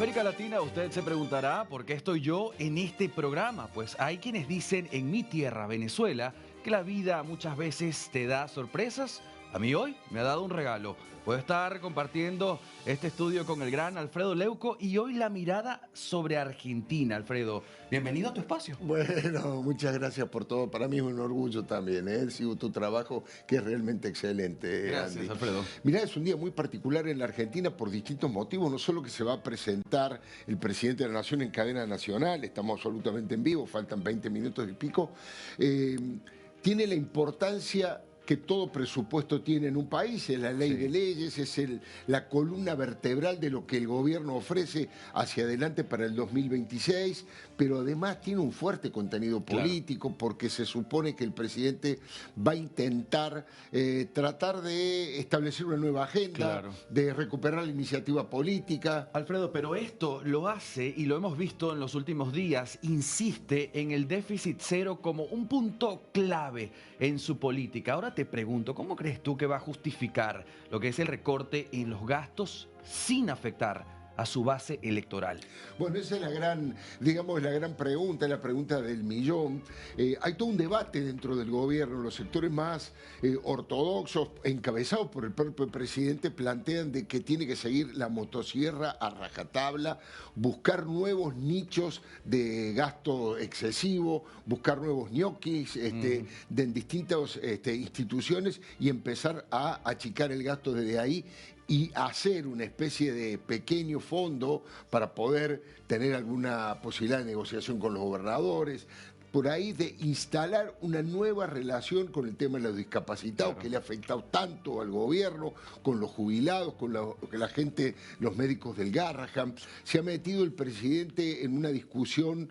América Latina, usted se preguntará por qué estoy yo en este programa. Pues hay quienes dicen en mi tierra, Venezuela, que la vida muchas veces te da sorpresas. A mí hoy me ha dado un regalo. Puedo estar compartiendo este estudio con el gran Alfredo Leuco y hoy la mirada sobre Argentina. Alfredo, bienvenido a tu espacio. Bueno, muchas gracias por todo. Para mí es un orgullo también, ¿eh? Sigo tu trabajo, que es realmente excelente, Gracias, Andy. Alfredo. Mirá, es un día muy particular en la Argentina por distintos motivos. No solo que se va a presentar el presidente de la Nación en cadena nacional, estamos absolutamente en vivo, faltan 20 minutos y pico. Tiene la importancia que todo presupuesto tiene en un país, es la ley de leyes, es la columna vertebral de lo que el gobierno ofrece hacia adelante para el 2026, pero además tiene un fuerte contenido político, porque se supone que el presidente va a intentar tratar de establecer una nueva agenda, de recuperar la iniciativa política. Alfredo, pero esto lo hace, y lo hemos visto en los últimos días, insiste en el déficit cero como un punto clave en su política. Ahora te pregunto, ¿cómo crees tú que va a justificar lo que es el recorte en los gastos sin afectar a su base electoral? Bueno, esa es la gran, digamos, la gran pregunta, la pregunta del millón. Hay todo un debate dentro del gobierno. Los sectores más ortodoxos, encabezados por el propio presidente, plantean de que tiene que seguir la motosierra a rajatabla, buscar nuevos nichos de gasto excesivo, buscar nuevos ñoquis en distintas instituciones y empezar a achicar el gasto desde ahí y hacer una especie de pequeño fondo para poder tener alguna posibilidad de negociación con los gobernadores, por ahí de instalar una nueva relación con el tema de los discapacitados, que le ha afectado tanto al gobierno, con los jubilados, con la gente, los médicos del Garrahan. Se ha metido el presidente en una discusión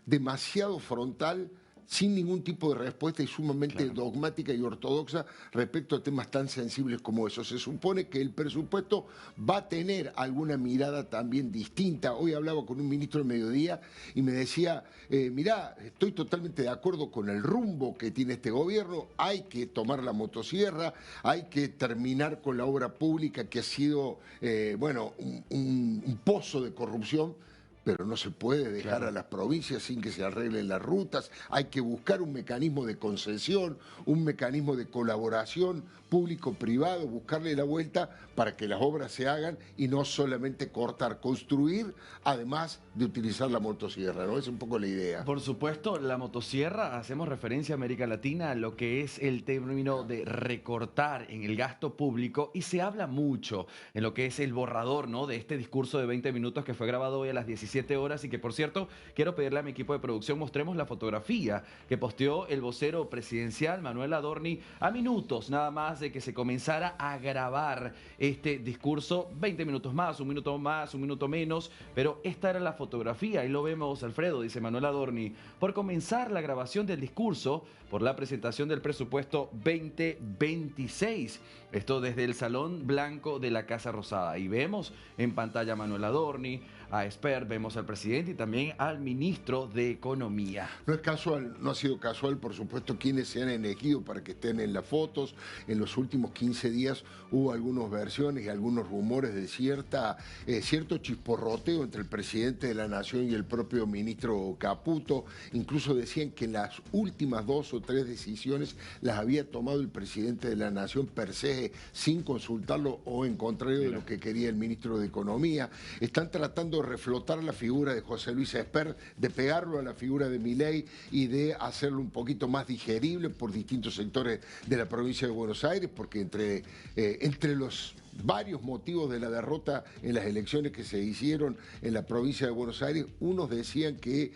demasiado frontal, sin ningún tipo de respuesta y sumamente dogmática y ortodoxa respecto a temas tan sensibles como esos. Se supone que el presupuesto va a tener alguna mirada también distinta. Hoy hablaba con un ministro de Mediodía y me decía, mirá, estoy totalmente de acuerdo con el rumbo que tiene este gobierno, hay que tomar la motosierra, hay que terminar con la obra pública que ha sido, un pozo de corrupción, pero no se puede dejar a las provincias sin que se arreglen las rutas. Hay que buscar un mecanismo de concesión, un mecanismo de colaboración público-privado, buscarle la vuelta para que las obras se hagan y no solamente cortar, construir, además de utilizar la motosierra, ¿no? Es un poco la idea. Por supuesto, la motosierra, hacemos referencia a América Latina, a lo que es el término de recortar en el gasto público, y se habla mucho en lo que es el borrador, ¿no?, de este discurso de 20 minutos que fue grabado hoy a las 17 horas y que, por cierto, quiero pedirle a mi equipo de producción mostremos la fotografía que posteó el vocero presidencial Manuel Adorni a minutos nada más de que se comenzara a grabar este discurso. 20 minutos más, un minuto menos, pero esta era la fotografía. Ahí lo vemos, Alfredo, dice Manuel Adorni, por comenzar la grabación del discurso por la presentación del presupuesto 2026. Esto desde el Salón Blanco de la Casa Rosada. Y vemos en pantalla a Manuel Adorni, a Esper, vemos al presidente y también al ministro de Economía. No es casual, no ha sido casual, por supuesto, quienes se han elegido para que estén en las fotos. En los últimos 15 días hubo algunas versiones y algunos rumores de cierto chisporroteo entre el presidente de la Nación y el propio ministro Caputo. Incluso decían que las últimas 2 o 3 decisiones las había tomado el presidente de la Nación per se, sin consultarlo o en contrario de lo que quería el ministro de Economía. Están tratando de reflotar la figura de José Luis Espert, de pegarlo a la figura de Milei y de hacerlo un poquito más digerible por distintos sectores de la provincia de Buenos Aires, porque entre los varios motivos de la derrota en las elecciones que se hicieron en la provincia de Buenos Aires, unos decían que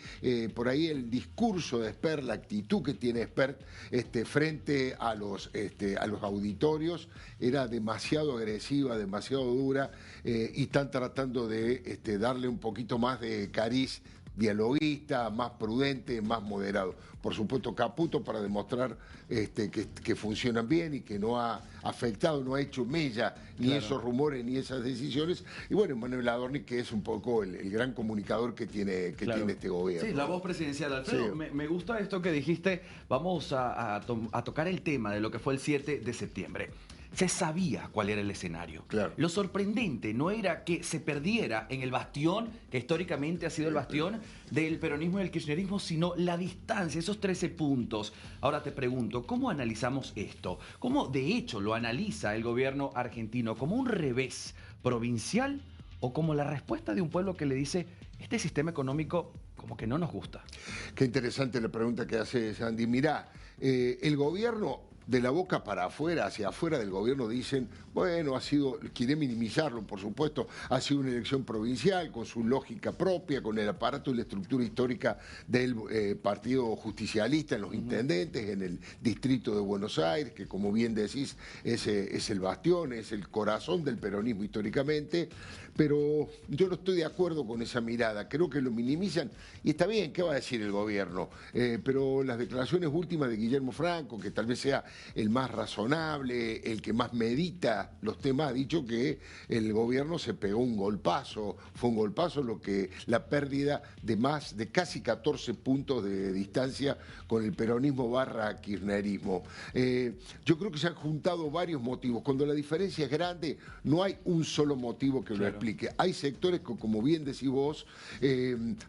por ahí el discurso de Espert, la actitud que tiene Espert frente a los auditorios era demasiado agresiva, demasiado dura, y están tratando de darle un poquito más de cariz dialoguista, más prudente, más moderado. Por supuesto, Caputo para demostrar que funcionan bien y que no ha afectado, no ha hecho mella ni esos rumores ni esas decisiones. Y bueno, Manuel Adorni, que es un poco el gran comunicador que tiene este gobierno. Sí, la voz presidencial. Alfredo, Sí. me gusta esto que dijiste. Vamos a tocar el tema de lo que fue el 7 de septiembre. se sabía cuál era el escenario. Claro. Lo sorprendente no era que se perdiera en el bastión, que históricamente ha sido el bastión del peronismo y del kirchnerismo, sino la distancia, esos 13 puntos. Ahora te pregunto, ¿cómo analizamos esto? ¿Cómo de hecho lo analiza el gobierno argentino? ¿Como un revés provincial o como la respuesta de un pueblo que le dice, este sistema económico como que no nos gusta? Qué interesante la pregunta que hace Sandy. Mirá, el gobierno, de la boca para afuera, hacia afuera del gobierno, dicen, bueno, ha sido, quiere minimizarlo, por supuesto, ha sido una elección provincial con su lógica propia, con el aparato y la estructura histórica del Partido Justicialista en los intendentes, en el distrito de Buenos Aires, que como bien decís, es el bastión, es el corazón del peronismo históricamente, pero yo no estoy de acuerdo con esa mirada, creo que lo minimizan, y está bien, ¿qué va a decir el gobierno? Pero las declaraciones últimas de Guillermo Franco, que tal vez sea el más razonable, el que más medita los temas, ha dicho que el gobierno se pegó un golpazo, fue un golpazo la pérdida de casi 14 puntos de distancia con el peronismo / kirchnerismo. Yo creo que se han juntado varios motivos. Cuando la diferencia es grande, no hay un solo motivo que lo explique. Hay sectores que, como bien decís vos,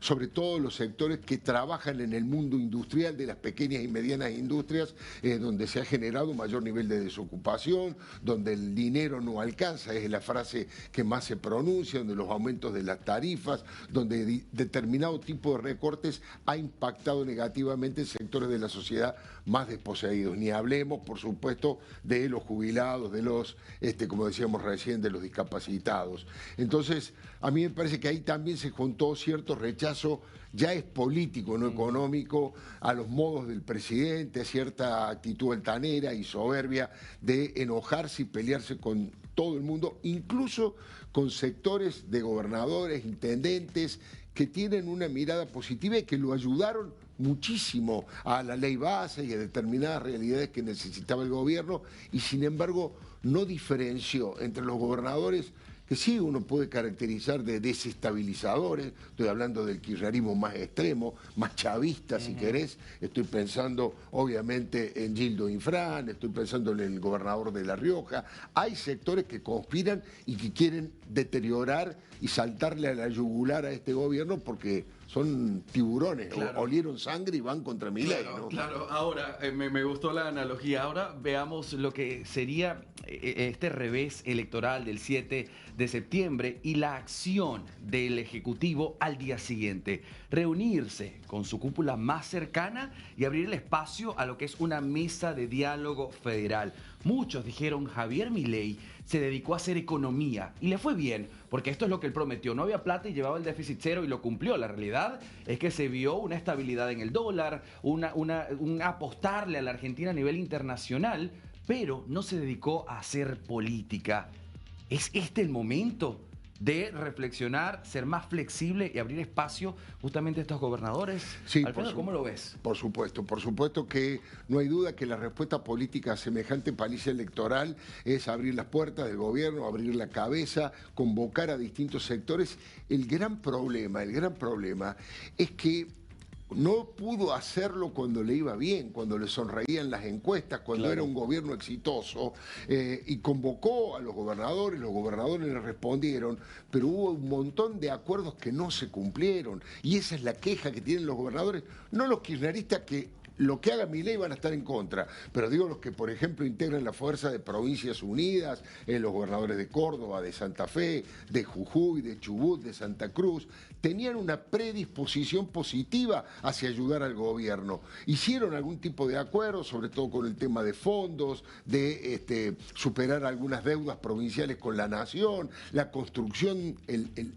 sobre todo los sectores que trabajan en el mundo industrial de las pequeñas y medianas industrias, donde se ha generado un mayor nivel de desocupación, donde el dinero no alcanza, es la frase que más se pronuncia, donde los aumentos de las tarifas, donde determinado tipo de recortes ha impactado negativamente en sectores de la sociedad más desposeídos. Ni hablemos, por supuesto, de los jubilados, de los, como decíamos recién, de los discapacitados. Entonces, a mí me parece que ahí también se juntó cierto rechazo, ya es político, no económico, a los modos del presidente, a cierta actitud altanera y soberbia de enojarse y pelearse con todo el mundo, incluso con sectores de gobernadores, intendentes, que tienen una mirada positiva y que lo ayudaron muchísimo a la ley base y a determinadas realidades que necesitaba el gobierno, y sin embargo no diferenció entre los gobernadores, que sí uno puede caracterizar de desestabilizadores, estoy hablando del kirchnerismo más extremo, más chavista si querés, estoy pensando obviamente en Gildo Infran, estoy pensando en el gobernador de La Rioja, hay sectores que conspiran y que quieren deteriorar y saltarle a la yugular a este gobierno porque son tiburones, claro. Olieron sangre y van contra Milei, Claro, ¿no? claro. Ahora, me gustó la analogía. Ahora veamos lo que sería este revés electoral del 7 de septiembre y la acción del Ejecutivo al día siguiente. Reunirse con su cúpula más cercana y abrir el espacio a lo que es una mesa de diálogo federal. Muchos dijeron, Javier Milei se dedicó a hacer economía y le fue bien, porque esto es lo que él prometió. No había plata y llevaba el déficit cero y lo cumplió. La realidad es que se vio una estabilidad en el dólar, un apostarle a la Argentina a nivel internacional, pero no se dedicó a hacer política. ¿Es este el momento de reflexionar, ser más flexible y abrir espacio justamente a estos gobernadores? Sí, Alfredo, ¿cómo lo ves? Por supuesto que no hay duda que la respuesta política a semejante paliza electoral es abrir las puertas del gobierno, abrir la cabeza, convocar a distintos sectores. El gran problema es que no pudo hacerlo cuando le iba bien, cuando le sonreían las encuestas, cuando era un gobierno exitoso, y convocó a los gobernadores le respondieron, pero hubo un montón de acuerdos que no se cumplieron, y esa es la queja que tienen los gobernadores, no los kirchneristas que lo que haga Milei van a estar en contra, pero digo los que, por ejemplo, integran la fuerza de Provincias Unidas, los gobernadores de Córdoba, de Santa Fe, de Jujuy, de Chubut, de Santa Cruz, tenían una predisposición positiva hacia ayudar al gobierno. Hicieron algún tipo de acuerdo, sobre todo con el tema de fondos, de superar algunas deudas provinciales con la nación, la construcción,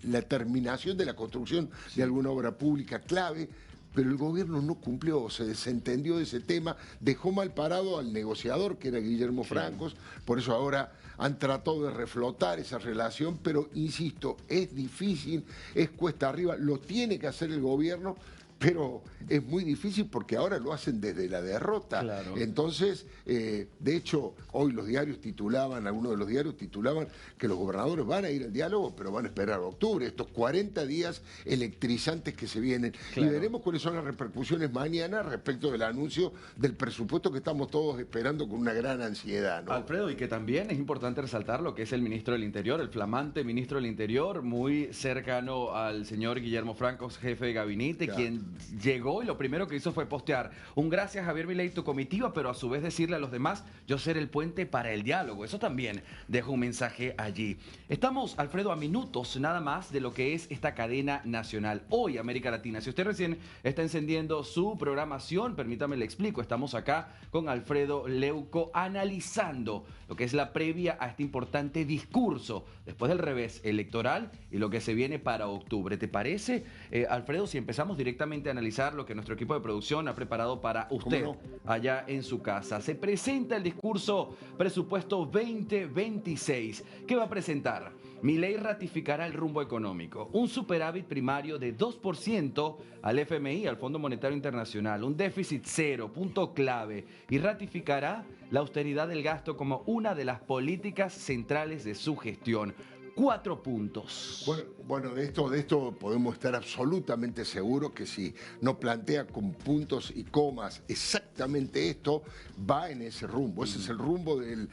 la terminación de la construcción de alguna obra pública clave. Pero el gobierno no cumplió, se desentendió de ese tema, dejó mal parado al negociador, que era Guillermo Francos, por eso ahora han tratado de reflotar esa relación, pero insisto, es difícil, es cuesta arriba, lo tiene que hacer el gobierno, pero es muy difícil porque ahora lo hacen desde la derrota. Claro. Entonces, de hecho, hoy los diarios titulaban, algunos de los diarios titulaban que los gobernadores van a ir al diálogo, pero van a esperar a octubre, estos 40 días electrizantes que se vienen. Claro. Y veremos cuáles son las repercusiones mañana respecto del anuncio del presupuesto que estamos todos esperando con una gran ansiedad, ¿no? Alfredo, y que también es importante resaltar lo que es el ministro del Interior, el flamante ministro del Interior, muy cercano al señor Guillermo Franco, jefe de gabinete, Claro. quien llegó y lo primero que hizo fue postear un gracias Javier Milei, tu comitiva, pero a su vez decirle a los demás, yo seré el puente para el diálogo. Eso también deja un mensaje allí. Estamos, Alfredo, a minutos nada más de lo que es esta cadena nacional. Hoy, América Latina. Si usted recién está encendiendo su programación, permítame le explico. Estamos acá con Alfredo Leuco analizando lo que es la previa a este importante discurso después del revés electoral y lo que se viene para octubre. ¿Te parece, Alfredo, si empezamos directamente a analizar lo que nuestro equipo de producción ha preparado para usted ¿Cómo allá en su casa? Se presenta el discurso presupuesto 2026. ¿Qué va a presentar? Milei ratificará el rumbo económico, un superávit primario de 2% al FMI, al Fondo Monetario Internacional, un déficit cero, punto clave, y ratificará la austeridad del gasto como una de las políticas centrales de su gestión. 4 puntos. Bueno, de esto podemos estar absolutamente seguros que si no plantea con puntos y comas exactamente esto, va en ese rumbo. Ese es el rumbo del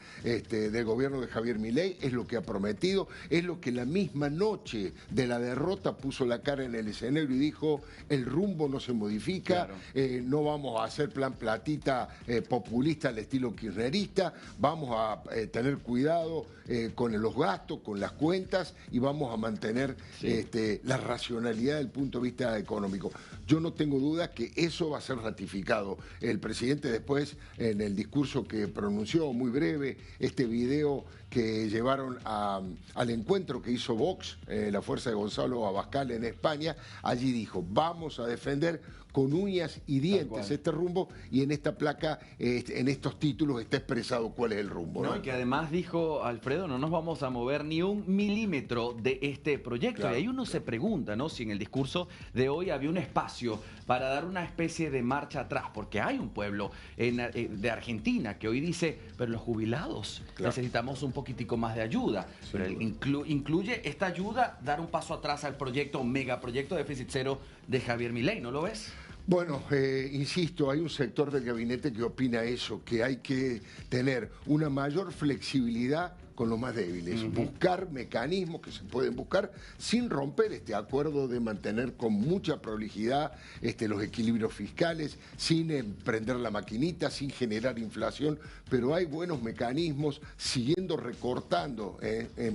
gobierno de Javier Milei, es lo que ha prometido, es lo que la misma noche de la derrota puso la cara en el escenario y dijo, el rumbo no se modifica, Claro. No vamos a hacer plan platita populista al estilo kirchnerista, vamos a tener cuidado con los gastos, con las cuentas y vamos a mantener la racionalidad del punto de vista económico. Yo no tengo duda que eso va a ser ratificado. El presidente después, en el discurso que pronunció, muy breve, este video que llevaron al encuentro que hizo Vox, la fuerza de Gonzalo Abascal en España, allí dijo, vamos a defender con uñas y dientes este rumbo y en esta placa, en estos títulos está expresado cuál es el rumbo. No, y que además dijo Alfredo, no nos vamos a mover ni un milímetro de este proyecto. Claro. Y ahí uno se pregunta, ¿no? Si en el discurso de hoy había un espacio para dar una especie de marcha atrás, porque hay un pueblo de Argentina que hoy dice, pero los jubilados necesitamos un poquitico más de ayuda. Pero incluye esta ayuda dar un paso atrás al proyecto, megaproyecto de déficit cero de Javier Milei, ¿no lo ves? Bueno, insisto, hay un sector del gabinete que opina eso, que hay que tener una mayor flexibilidad con los más débiles, buscar mecanismos que se pueden buscar sin romper este acuerdo de mantener con mucha prolijidad los equilibrios fiscales, sin emprender la maquinita, sin generar inflación, pero hay buenos mecanismos siguiendo recortando,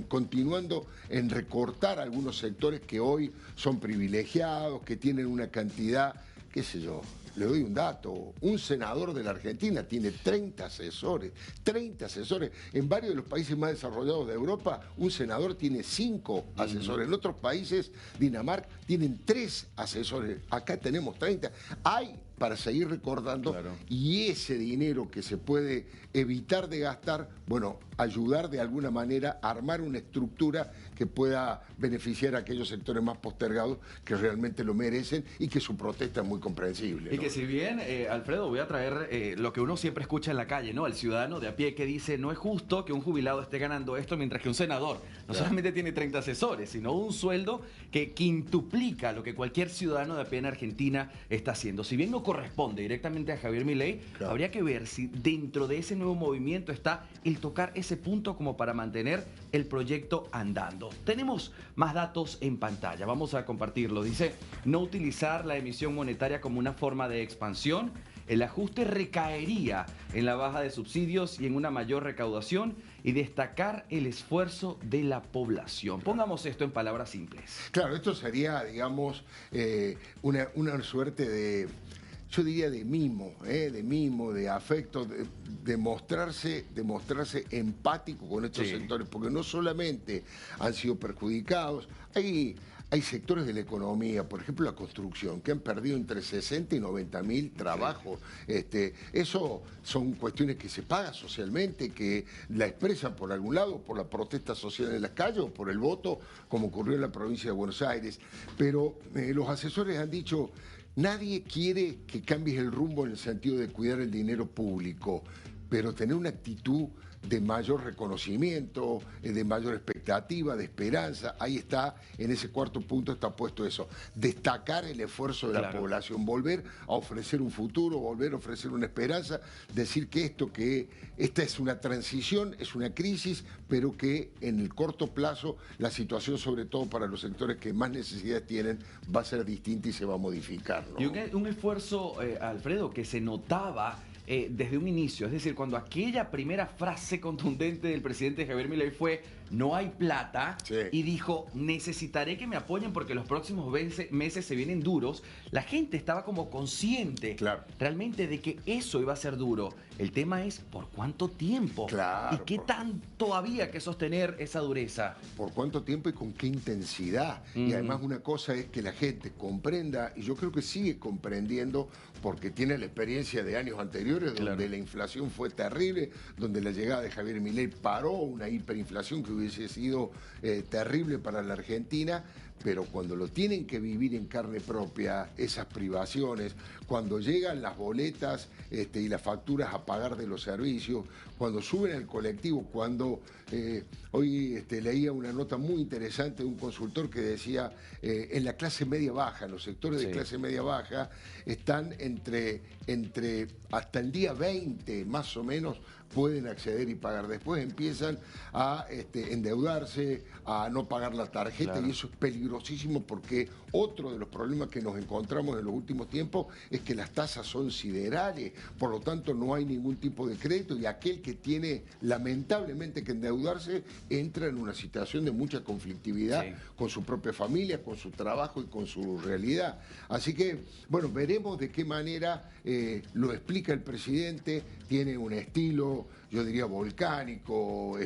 continuando en recortar algunos sectores que hoy son privilegiados, que tienen una cantidad, qué sé yo. Le doy un dato, un senador de la Argentina tiene 30 asesores, 30 asesores. En varios de los países más desarrollados de Europa, un senador tiene 5 asesores. En otros países, Dinamarca, tienen 3 asesores. Acá tenemos 30. Hay para seguir recordando y ese dinero que se puede evitar de gastar, bueno, ayudar de alguna manera a armar una estructura que pueda beneficiar a aquellos sectores más postergados que realmente lo merecen y que su protesta es muy comprensible, Y ¿no? que si bien, Alfredo, voy a traer lo que uno siempre escucha en la calle, ¿no? El ciudadano de a pie que dice, no es justo que un jubilado esté ganando esto mientras que un senador no solamente tiene 30 asesores, sino un sueldo que quintuplica lo que cualquier ciudadano de a pie en Argentina está haciendo. Si bien no corresponde directamente a Javier Milei, habría que ver si dentro de ese nuevo movimiento está el tocar ese punto como para mantener el proyecto andando. Tenemos más datos en pantalla, vamos a compartirlo. Dice, no utilizar la emisión monetaria como una forma de expansión. El ajuste recaería en la baja de subsidios y en una mayor recaudación y destacar el esfuerzo de la población. Pongamos esto en palabras simples. Claro, esto sería, digamos, una suerte de, yo diría de mimo, de afecto, de mostrarse empático con estos sectores, porque no solamente han sido perjudicados, hay sectores de la economía, por ejemplo la construcción, que han perdido entre 60 y 90 mil trabajos. Eso son cuestiones que se pagan socialmente, que la expresan por algún lado, por la protesta social en las calles o por el voto, como ocurrió en la provincia de Buenos Aires. Pero los asesores han dicho, nadie quiere que cambies el rumbo en el sentido de cuidar el dinero público, pero tener una actitud de mayor reconocimiento, de mayor expectativa, de esperanza. Ahí está, en ese cuarto punto está puesto eso. Destacar el esfuerzo de la población, volver a ofrecer un futuro, volver a ofrecer una esperanza, decir que esta es una transición, es una crisis, pero que en el corto plazo la situación, sobre todo para los sectores que más necesidades tienen, va a ser distinta y se va a modificar, ¿no? Y un esfuerzo, Alfredo, que se notaba desde un inicio. Es decir, cuando aquella primera frase contundente del presidente Javier Milei fue "no hay plata", sí, y dijo "necesitaré que me apoyen porque los próximos meses se vienen duros", la gente estaba como consciente realmente de que eso iba a ser duro. El tema es ¿por cuánto tiempo? ¿Y qué tanto había que sostener esa dureza? ¿Por cuánto tiempo y con qué intensidad? Y además una cosa es que la gente comprenda, y yo creo que sigue comprendiendo porque tiene la experiencia de años anteriores donde la inflación fue terrible, donde la llegada de Javier Milei paró una hiperinflación que hubiese sido terrible para la Argentina. Pero cuando lo tienen que vivir en carne propia, esas privaciones, cuando llegan las boletas y las facturas a pagar de los servicios, cuando suben al colectivo, cuando hoy leía una nota muy interesante de un consultor que decía en la clase media baja, en los sectores de clase media baja, están entre hasta el día 20 más o menos pueden acceder y pagar. Después empiezan a endeudarse, a no pagar la tarjeta, y eso es peligrosísimo porque otro de los problemas que nos encontramos en los últimos tiempos es que las tasas son siderales, por lo tanto no hay ningún tipo de crédito y aquel que tiene lamentablemente que endeudarse entra en una situación de mucha conflictividad con su propia familia, con su trabajo y con su realidad. Así que, bueno, veremos de qué manera lo explica el presidente, tiene un estilo, yo diría, volcánico,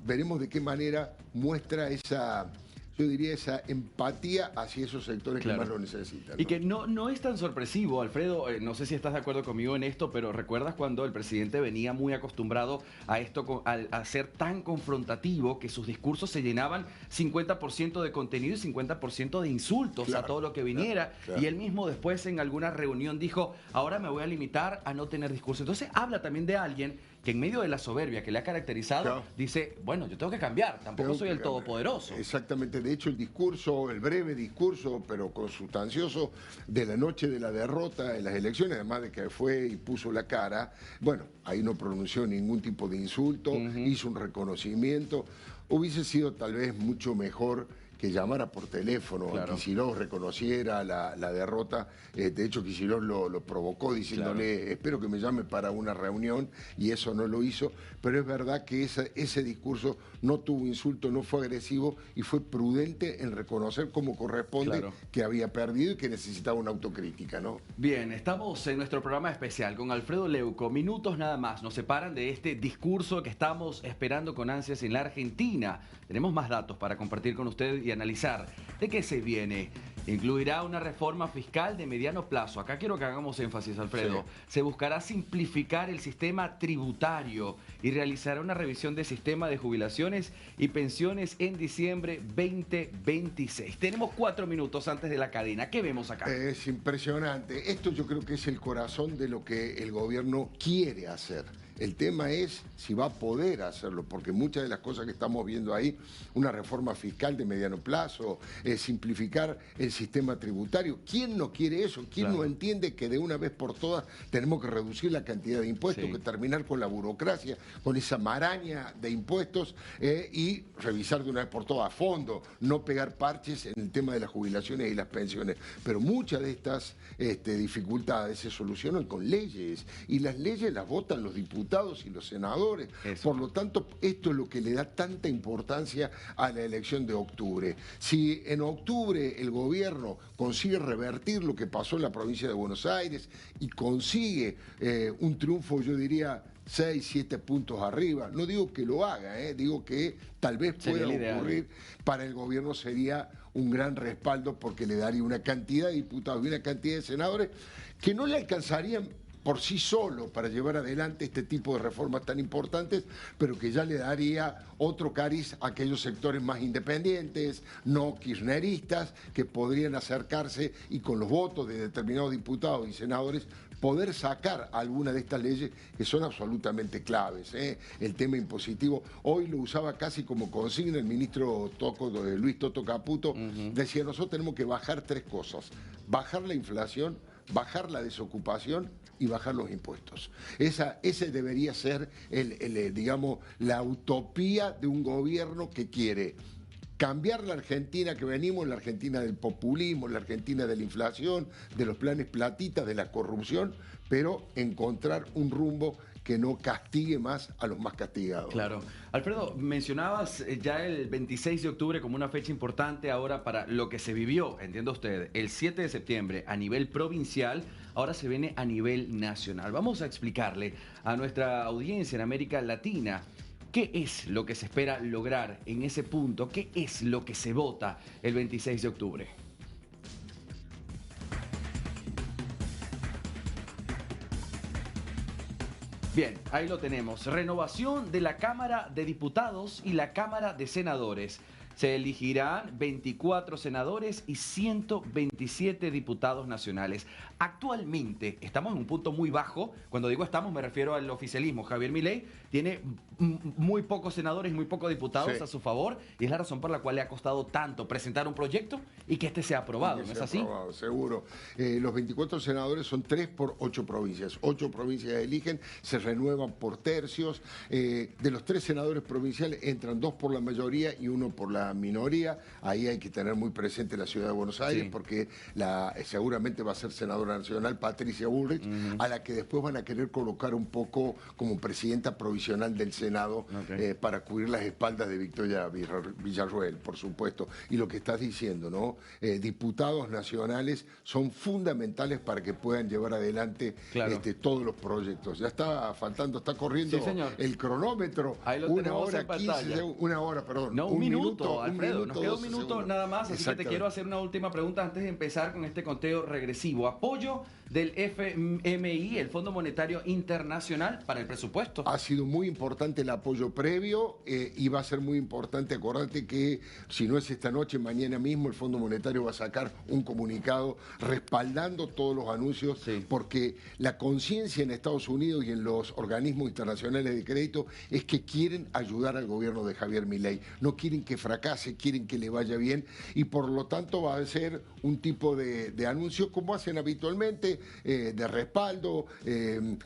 veremos de qué manera muestra esa, yo diría, esa empatía hacia esos sectores que más lo necesitan, ¿no? Y que no es tan sorpresivo, Alfredo, no sé si estás de acuerdo conmigo en esto, pero ¿recuerdas cuando el presidente venía muy acostumbrado a esto, a ser tan confrontativo que sus discursos se llenaban 50% de contenido y 50% de insultos a todo lo que viniera? Y él mismo después en alguna reunión dijo, ahora me voy a limitar a no tener discurso. Entonces habla también de alguien que en medio de la soberbia que le ha caracterizado, dice, bueno, yo tengo que cambiar, tampoco soy el todopoderoso. Exactamente, de hecho el discurso, el breve discurso, pero consustancioso, de la noche de la derrota en las elecciones, además de que fue y puso la cara, bueno, ahí no pronunció ningún tipo de insulto, hizo un reconocimiento, hubiese sido tal vez mucho mejor que llamara por teléfono, Kicillof reconociera la derrota. De hecho, Kicillof lo provocó diciéndole, espero que me llame para una reunión, y eso no lo hizo. Pero es verdad que ese discurso no tuvo insulto, no fue agresivo y fue prudente en reconocer como corresponde que había perdido y que necesitaba una autocrítica, ¿no? Bien, estamos en nuestro programa especial con Alfredo Leuco. Minutos nada más nos separan de este discurso que estamos esperando con ansias en la Argentina. Tenemos más datos para compartir con ustedes y analizar de qué se viene. Incluirá una reforma fiscal de mediano plazo. Acá quiero que hagamos énfasis, Alfredo. Se buscará simplificar el sistema tributario y realizará una revisión del sistema de jubilaciones y pensiones en diciembre 2026. Tenemos 4 minutos antes de la cadena. ¿Qué vemos acá? Es impresionante. Esto yo creo que es el corazón de lo que el gobierno quiere hacer. El tema es si va a poder hacerlo, porque muchas de las cosas que estamos viendo ahí, una reforma fiscal de mediano plazo, simplificar el sistema tributario. ¿Quién no quiere eso? ¿Quién no entiende que de una vez por todas tenemos que reducir la cantidad de impuestos, que terminar con la burocracia, con esa maraña de impuestos y revisar de una vez por todas a fondo, no pegar parches en el tema de las jubilaciones y las pensiones? Pero muchas de estas dificultades se solucionan con leyes, y las leyes las votan los diputados y los senadores. Por lo tanto, esto es lo que le da tanta importancia a la elección de octubre. Si en octubre el gobierno consigue revertir lo que pasó en la provincia de Buenos Aires y consigue un triunfo, yo diría, 6, 7 puntos arriba, no digo que lo haga, digo que tal vez pueda ocurrir, para el gobierno sería un gran respaldo porque le daría una cantidad de diputados y una cantidad de senadores que no le alcanzarían por sí solo para llevar adelante este tipo de reformas tan importantes, pero que ya le daría otro cariz a aquellos sectores más independientes, no kirchneristas, que podrían acercarse y con los votos de determinados diputados y senadores poder sacar alguna de estas leyes que son absolutamente claves. El tema impositivo, hoy lo usaba casi como consigna el ministro Luis Toto Caputo, decía, nosotros tenemos que bajar 3 cosas: bajar la inflación, bajar la desocupación y bajar los impuestos. Ese debería ser, digamos, la utopía de un gobierno que quiere cambiar la Argentina que venimos, la Argentina del populismo, la Argentina de la inflación, de los planes platitas, de la corrupción, pero encontrar un rumbo que no castigue más a los más castigados. Claro. Alfredo, mencionabas ya el 26 de octubre como una fecha importante ahora para lo que se vivió, entienda usted, el 7 de septiembre a nivel provincial, ahora se viene a nivel nacional. Vamos a explicarle a nuestra audiencia en América Latina qué es lo que se espera lograr en ese punto, qué es lo que se vota el 26 de octubre. Bien, ahí lo tenemos. Renovación de la Cámara de Diputados y la Cámara de Senadores. Se elegirán 24 senadores y 127 diputados nacionales. Actualmente estamos en un punto muy bajo. Cuando digo estamos me refiero al oficialismo. Javier Milei tiene muy pocos senadores y muy pocos diputados a su favor, y es la razón por la cual le ha costado tanto presentar un proyecto y que este sea aprobado, ¿no es así? Aprobado, seguro. Los 24 senadores son 3 por 8 provincias. 8 provincias eligen, se renuevan por tercios. De los 3 senadores provinciales entran 2 por la mayoría y 1 por la minoría. Ahí hay que tener muy presente la ciudad de Buenos Aires, porque seguramente va a ser senadora nacional Patricia Bullrich, a la que después van a querer colocar un poco como presidenta provisional del Senado, para cubrir las espaldas de Victoria Villarroel, por supuesto. Y lo que estás diciendo, ¿no? Diputados nacionales son fundamentales para que puedan llevar adelante todos los proyectos. Ya está faltando, está corriendo el cronómetro. Ahí lo 1 hora 15, 1 hora, perdón. No, un minuto, Alfredo. Nos queda un minuto segundos. nada más, así que te quiero hacer una última pregunta antes de empezar con este conteo regresivo. Apoyo del FMI, el Fondo Monetario Internacional, para el presupuesto. Ha sido muy importante el apoyo previo, y va a ser muy importante. Acordate que si no es esta noche, mañana mismo el Fondo Monetario va a sacar un comunicado respaldando todos los anuncios, porque la conciencia en Estados Unidos y en los organismos internacionales de crédito es que quieren ayudar al gobierno de Javier Milei. No quieren que fracase, quieren que le vaya bien, y por lo tanto va a ser un tipo de anuncio como hacen habitualmente, de respaldo,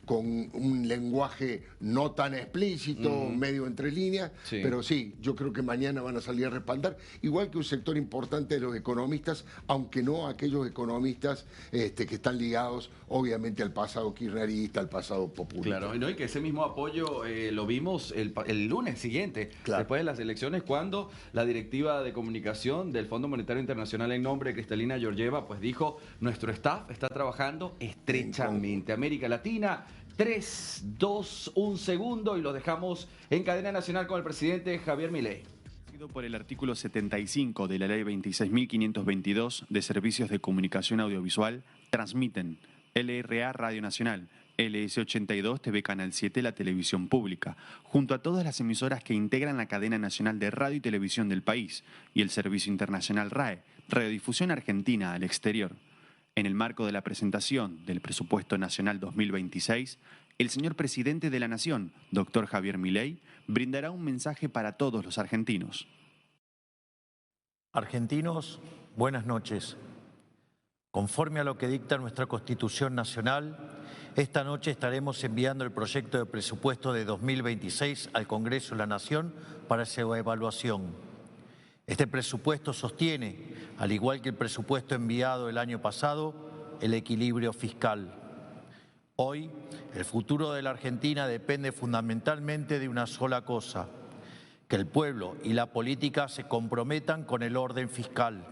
con un lenguaje no tan explícito, medio entre líneas, pero sí, yo creo que mañana van a salir a respaldar, igual que un sector importante de los economistas, aunque no aquellos economistas que están ligados obviamente al pasado kirchnerista, al pasado populista. Claro, y que ese mismo apoyo lo vimos el lunes siguiente, después de las elecciones, cuando la directiva de comunicación del Fondo Monetario Internacional, en nombre de Cristalina Georgieva, pues dijo: nuestro staff está trabajando estrechamente. América Latina, 3, 2, 1 segundo, y lo dejamos en cadena nacional con el presidente Javier Milei. Por el artículo 75 de la Ley 26.522 de Servicios de Comunicación Audiovisual, transmiten LRA Radio Nacional, LS82 TV Canal 7, la televisión pública, junto a todas las emisoras que integran la cadena nacional de radio y televisión del país, y el servicio internacional RAE, Radiodifusión Argentina al exterior. En el marco de la presentación del Presupuesto Nacional 2026, el señor Presidente de la Nación, doctor Javier Milei, brindará un mensaje para todos los argentinos. Argentinos, buenas noches. Conforme a lo que dicta nuestra Constitución Nacional, esta noche estaremos enviando el proyecto de presupuesto de 2026 al Congreso de la Nación para su evaluación. Este presupuesto sostiene, al igual que el presupuesto enviado el año pasado, el equilibrio fiscal. Hoy, el futuro de la Argentina depende fundamentalmente de una sola cosa: que el pueblo y la política se comprometan con el orden fiscal.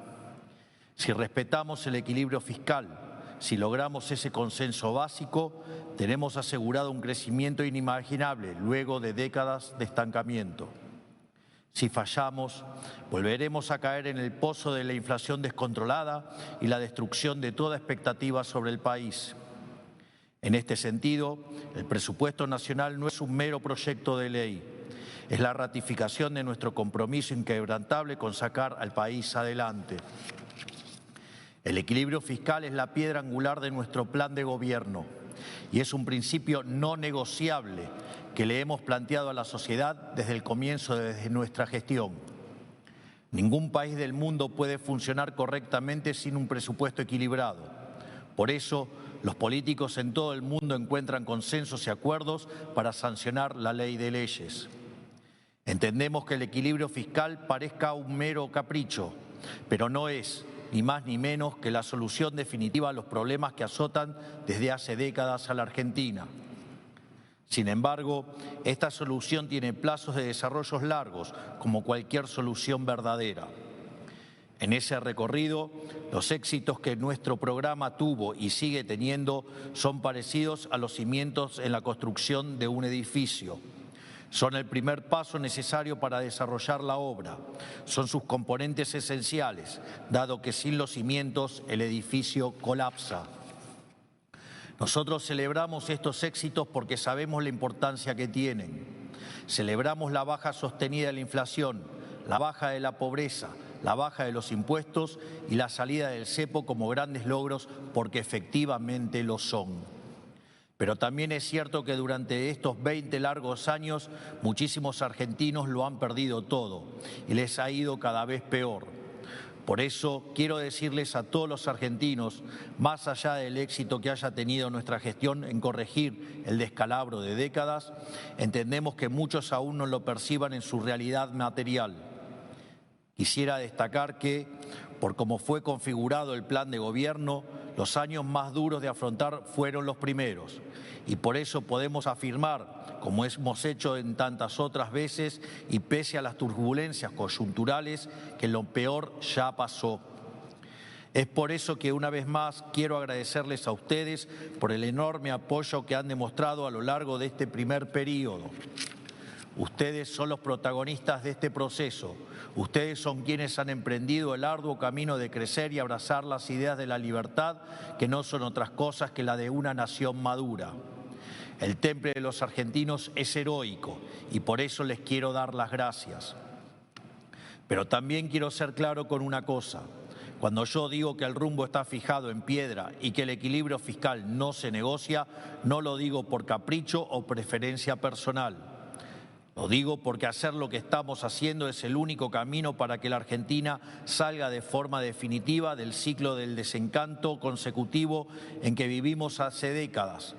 Si respetamos el equilibrio fiscal, si logramos ese consenso básico, tenemos asegurado un crecimiento inimaginable luego de décadas de estancamiento. Si fallamos, volveremos a caer en el pozo de la inflación descontrolada y la destrucción de toda expectativa sobre el país. En este sentido, el presupuesto nacional no es un mero proyecto de ley, es la ratificación de nuestro compromiso inquebrantable con sacar al país adelante. El equilibrio fiscal es la piedra angular de nuestro plan de gobierno y es un principio no negociable que le hemos planteado a la sociedad desde el comienzo de nuestra gestión. Ningún país del mundo puede funcionar correctamente sin un presupuesto equilibrado. Por eso, los políticos en todo el mundo encuentran consensos y acuerdos para sancionar la ley de leyes. Entendemos que el equilibrio fiscal parezca un mero capricho, pero no es, ni más ni menos, que la solución definitiva a los problemas que azotan desde hace décadas a la Argentina. Sin embargo, esta solución tiene plazos de desarrollo largos, como cualquier solución verdadera. En ese recorrido, los éxitos que nuestro programa tuvo y sigue teniendo son parecidos a los cimientos en la construcción de un edificio. Son el primer paso necesario para desarrollar la obra. Son sus componentes esenciales, dado que sin los cimientos el edificio colapsa. Nosotros celebramos estos éxitos porque sabemos la importancia que tienen. Celebramos la baja sostenida de la inflación, la baja de la pobreza, la baja de los impuestos y la salida del cepo como grandes logros porque efectivamente lo son. Pero también es cierto que durante estos 20 largos años muchísimos argentinos lo han perdido todo y les ha ido cada vez peor. Por eso quiero decirles a todos los argentinos, más allá del éxito que haya tenido nuestra gestión en corregir el descalabro de décadas, entendemos que muchos aún no lo perciban en su realidad material. Quisiera destacar que, por cómo fue configurado el plan de gobierno, los años más duros de afrontar fueron los primeros y por eso podemos afirmar, como hemos hecho en tantas otras veces y pese a las turbulencias coyunturales, que lo peor ya pasó. Es por eso que una vez más quiero agradecerles a ustedes por el enorme apoyo que han demostrado a lo largo de este primer periodo. Ustedes son los protagonistas de este proceso. Ustedes son quienes han emprendido el arduo camino de crecer y abrazar las ideas de la libertad, que no son otras cosas que la de una nación madura. El temple de los argentinos es heroico y por eso les quiero dar las gracias. Pero también quiero ser claro con una cosa. Cuando yo digo que el rumbo está fijado en piedra y que el equilibrio fiscal no se negocia, no lo digo por capricho o preferencia personal. Lo digo porque hacer lo que estamos haciendo es el único camino para que la Argentina salga de forma definitiva del ciclo del desencanto consecutivo en que vivimos hace décadas.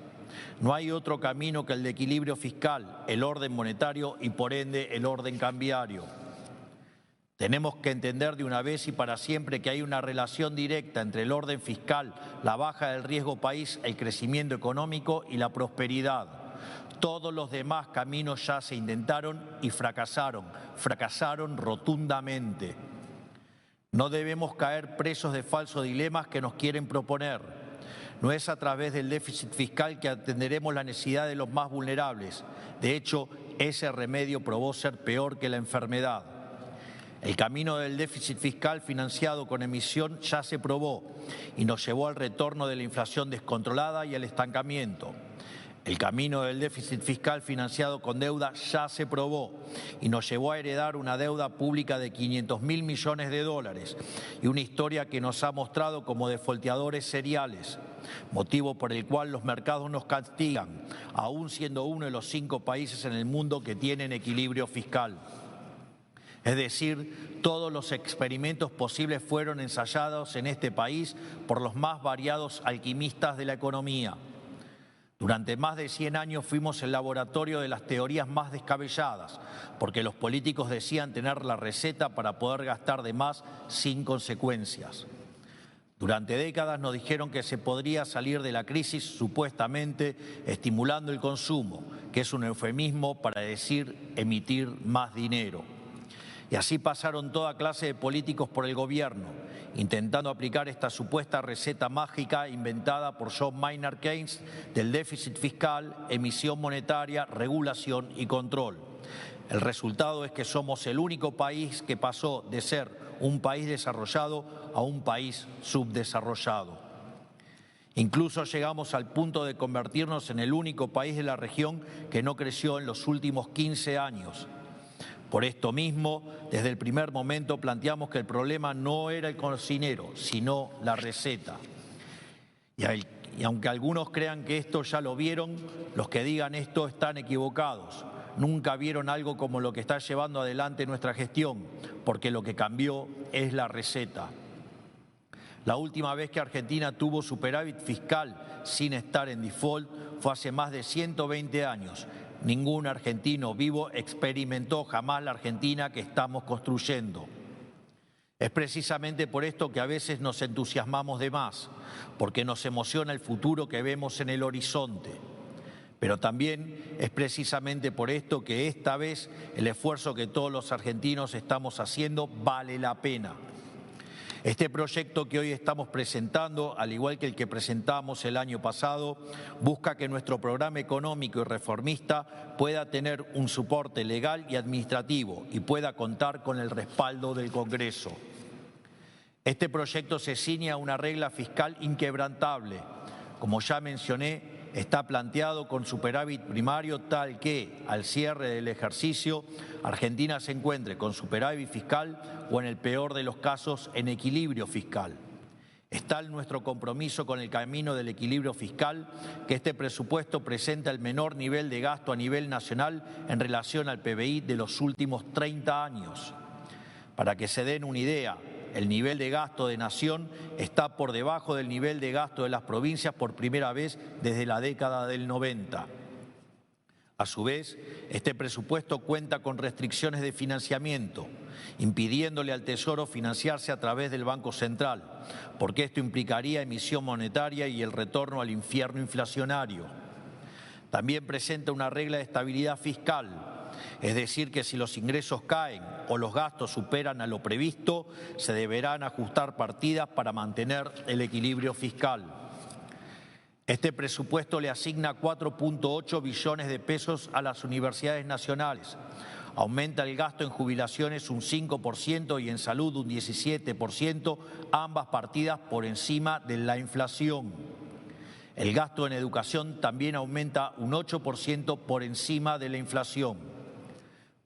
No hay otro camino que el de equilibrio fiscal, el orden monetario y por ende el orden cambiario. Tenemos que entender de una vez y para siempre que hay una relación directa entre el orden fiscal, la baja del riesgo país, el crecimiento económico y la prosperidad. Todos los demás caminos ya se intentaron y fracasaron rotundamente. No debemos caer presos de falsos dilemas que nos quieren proponer. No es a través del déficit fiscal que atenderemos la necesidad de los más vulnerables. De hecho, ese remedio probó ser peor que la enfermedad. El camino del déficit fiscal financiado con emisión ya se probó y nos llevó al retorno de la inflación descontrolada y al estancamiento. El camino del déficit fiscal financiado con deuda ya se probó y nos llevó a heredar una deuda pública de 500.000 millones de dólares y una historia que nos ha mostrado como defolteadores seriales, motivo por el cual los mercados nos castigan, aún siendo uno de los 5 países en el mundo que tienen equilibrio fiscal. Es decir, todos los experimentos posibles fueron ensayados en este país por los más variados alquimistas de la economía. Durante más de 100 años fuimos el laboratorio de las teorías más descabelladas, porque los políticos decían tener la receta para poder gastar de más sin consecuencias. Durante décadas nos dijeron que se podría salir de la crisis supuestamente estimulando el consumo, que es un eufemismo para decir emitir más dinero. Y así pasaron toda clase de políticos por el gobierno, intentando aplicar esta supuesta receta mágica inventada por John Maynard Keynes del déficit fiscal, emisión monetaria, regulación y control. El resultado es que somos el único país que pasó de ser un país desarrollado a un país subdesarrollado. Incluso llegamos al punto de convertirnos en el único país de la región que no creció en los últimos 15 años. Por esto mismo, desde el primer momento planteamos que el problema no era el cocinero, sino la receta. Y aunque algunos crean que esto ya lo vieron, los que digan esto están equivocados. Nunca vieron algo como lo que está llevando adelante nuestra gestión, porque lo que cambió es la receta. La última vez que Argentina tuvo superávit fiscal sin estar en default fue hace más de 120 años. Ningún argentino vivo experimentó jamás la Argentina que estamos construyendo. Es precisamente por esto que a veces nos entusiasmamos de más, porque nos emociona el futuro que vemos en el horizonte. Pero también es precisamente por esto que esta vez el esfuerzo que todos los argentinos estamos haciendo vale la pena. Este proyecto que hoy estamos presentando, al igual que el que presentamos el año pasado, busca que nuestro programa económico y reformista pueda tener un soporte legal y administrativo y pueda contar con el respaldo del Congreso. Este proyecto se ciñe a una regla fiscal inquebrantable. Como ya mencioné, está planteado con superávit primario tal que, al cierre del ejercicio, Argentina se encuentre con superávit fiscal o, en el peor de los casos, en equilibrio fiscal. Es tal nuestro compromiso con el camino del equilibrio fiscal que este presupuesto presenta el menor nivel de gasto a nivel nacional en relación al PBI de los últimos 30 años. Para que se den una idea, el nivel de gasto de nación está por debajo del nivel de gasto de las provincias por primera vez desde la década del 90. A su vez, este presupuesto cuenta con restricciones de financiamiento, impidiéndole al Tesoro financiarse a través del Banco Central, porque esto implicaría emisión monetaria y el retorno al infierno inflacionario. También presenta una regla de estabilidad fiscal, es decir, que si los ingresos caen o los gastos superan a lo previsto, se deberán ajustar partidas para mantener el equilibrio fiscal. Este presupuesto le asigna 4.8 billones de pesos a las universidades nacionales. Aumenta el gasto en jubilaciones un 5% y en salud un 17%, ambas partidas por encima de la inflación. El gasto en educación también aumenta un 8% por encima de la inflación.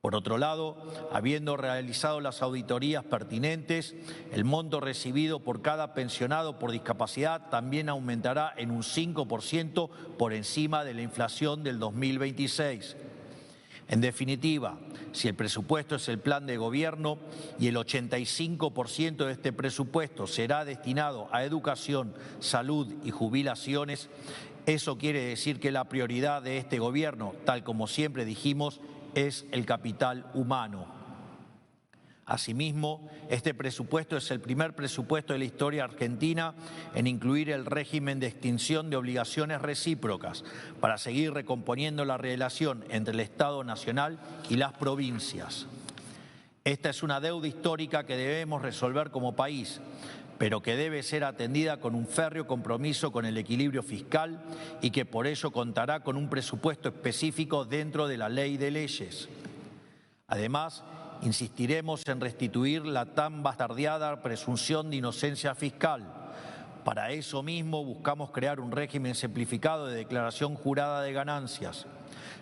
Por otro lado, habiendo realizado las auditorías pertinentes, el monto recibido por cada pensionado por discapacidad también aumentará en un 5% por encima de la inflación del 2026. En definitiva, si el presupuesto es el plan de gobierno y el 85% de este presupuesto será destinado a educación, salud y jubilaciones, eso quiere decir que la prioridad de este gobierno, tal como siempre dijimos, es el capital humano. Asimismo, este presupuesto es el primer presupuesto de la historia argentina en incluir el régimen de extinción de obligaciones recíprocas para seguir recomponiendo la relación entre el Estado Nacional y las provincias. Esta es una deuda histórica que debemos resolver como país, pero que debe ser atendida con un férreo compromiso con el equilibrio fiscal y que por ello contará con un presupuesto específico dentro de la ley de leyes. Además, insistiremos en restituir la tan bastardeada presunción de inocencia fiscal. Para eso mismo buscamos crear un régimen simplificado de declaración jurada de ganancias.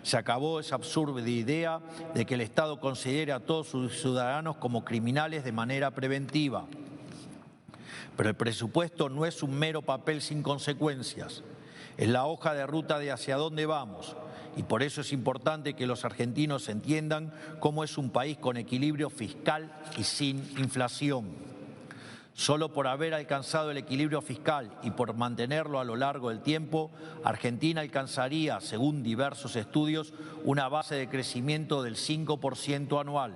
Se acabó esa absurda idea de que el Estado considere a todos sus ciudadanos como criminales de manera preventiva. Pero el presupuesto no es un mero papel sin consecuencias, es la hoja de ruta de hacia dónde vamos y por eso es importante que los argentinos entiendan cómo es un país con equilibrio fiscal y sin inflación. Solo por haber alcanzado el equilibrio fiscal y por mantenerlo a lo largo del tiempo, Argentina alcanzaría, según diversos estudios, una base de crecimiento del 5% anual.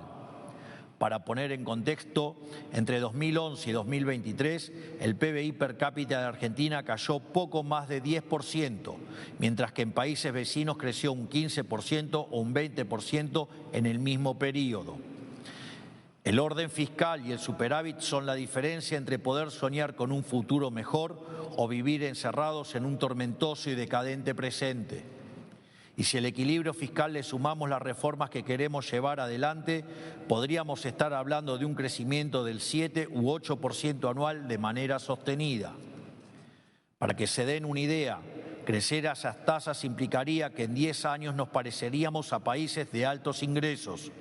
Para poner en contexto, entre 2011 y 2023, el PBI per cápita de Argentina cayó poco más de 10%, mientras que en países vecinos creció un 15% o un 20% en el mismo periodo. El orden fiscal y el superávit son la diferencia entre poder soñar con un futuro mejor o vivir encerrados en un tormentoso y decadente presente. Y si al equilibrio fiscal le sumamos las reformas que queremos llevar adelante, podríamos estar hablando de un crecimiento del 7 u 8% anual de manera sostenida. Para que se den una idea, crecer a esas tasas implicaría que en 10 años nos pareceríamos a países de altos ingresos.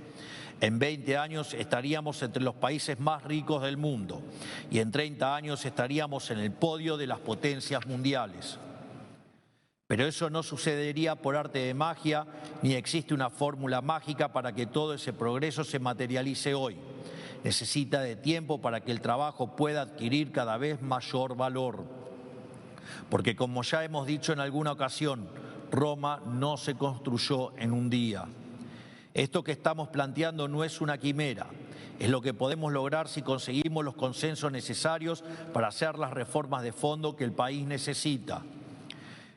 En 20 años estaríamos entre los países más ricos del mundo y en 30 años estaríamos en el podio de las potencias mundiales. Pero eso no sucedería por arte de magia, ni existe una fórmula mágica para que todo ese progreso se materialice hoy. Necesita de tiempo para que el trabajo pueda adquirir cada vez mayor valor. Porque como ya hemos dicho en alguna ocasión, Roma no se construyó en un día. Esto que estamos planteando no es una quimera, es lo que podemos lograr si conseguimos los consensos necesarios para hacer las reformas de fondo que el país necesita.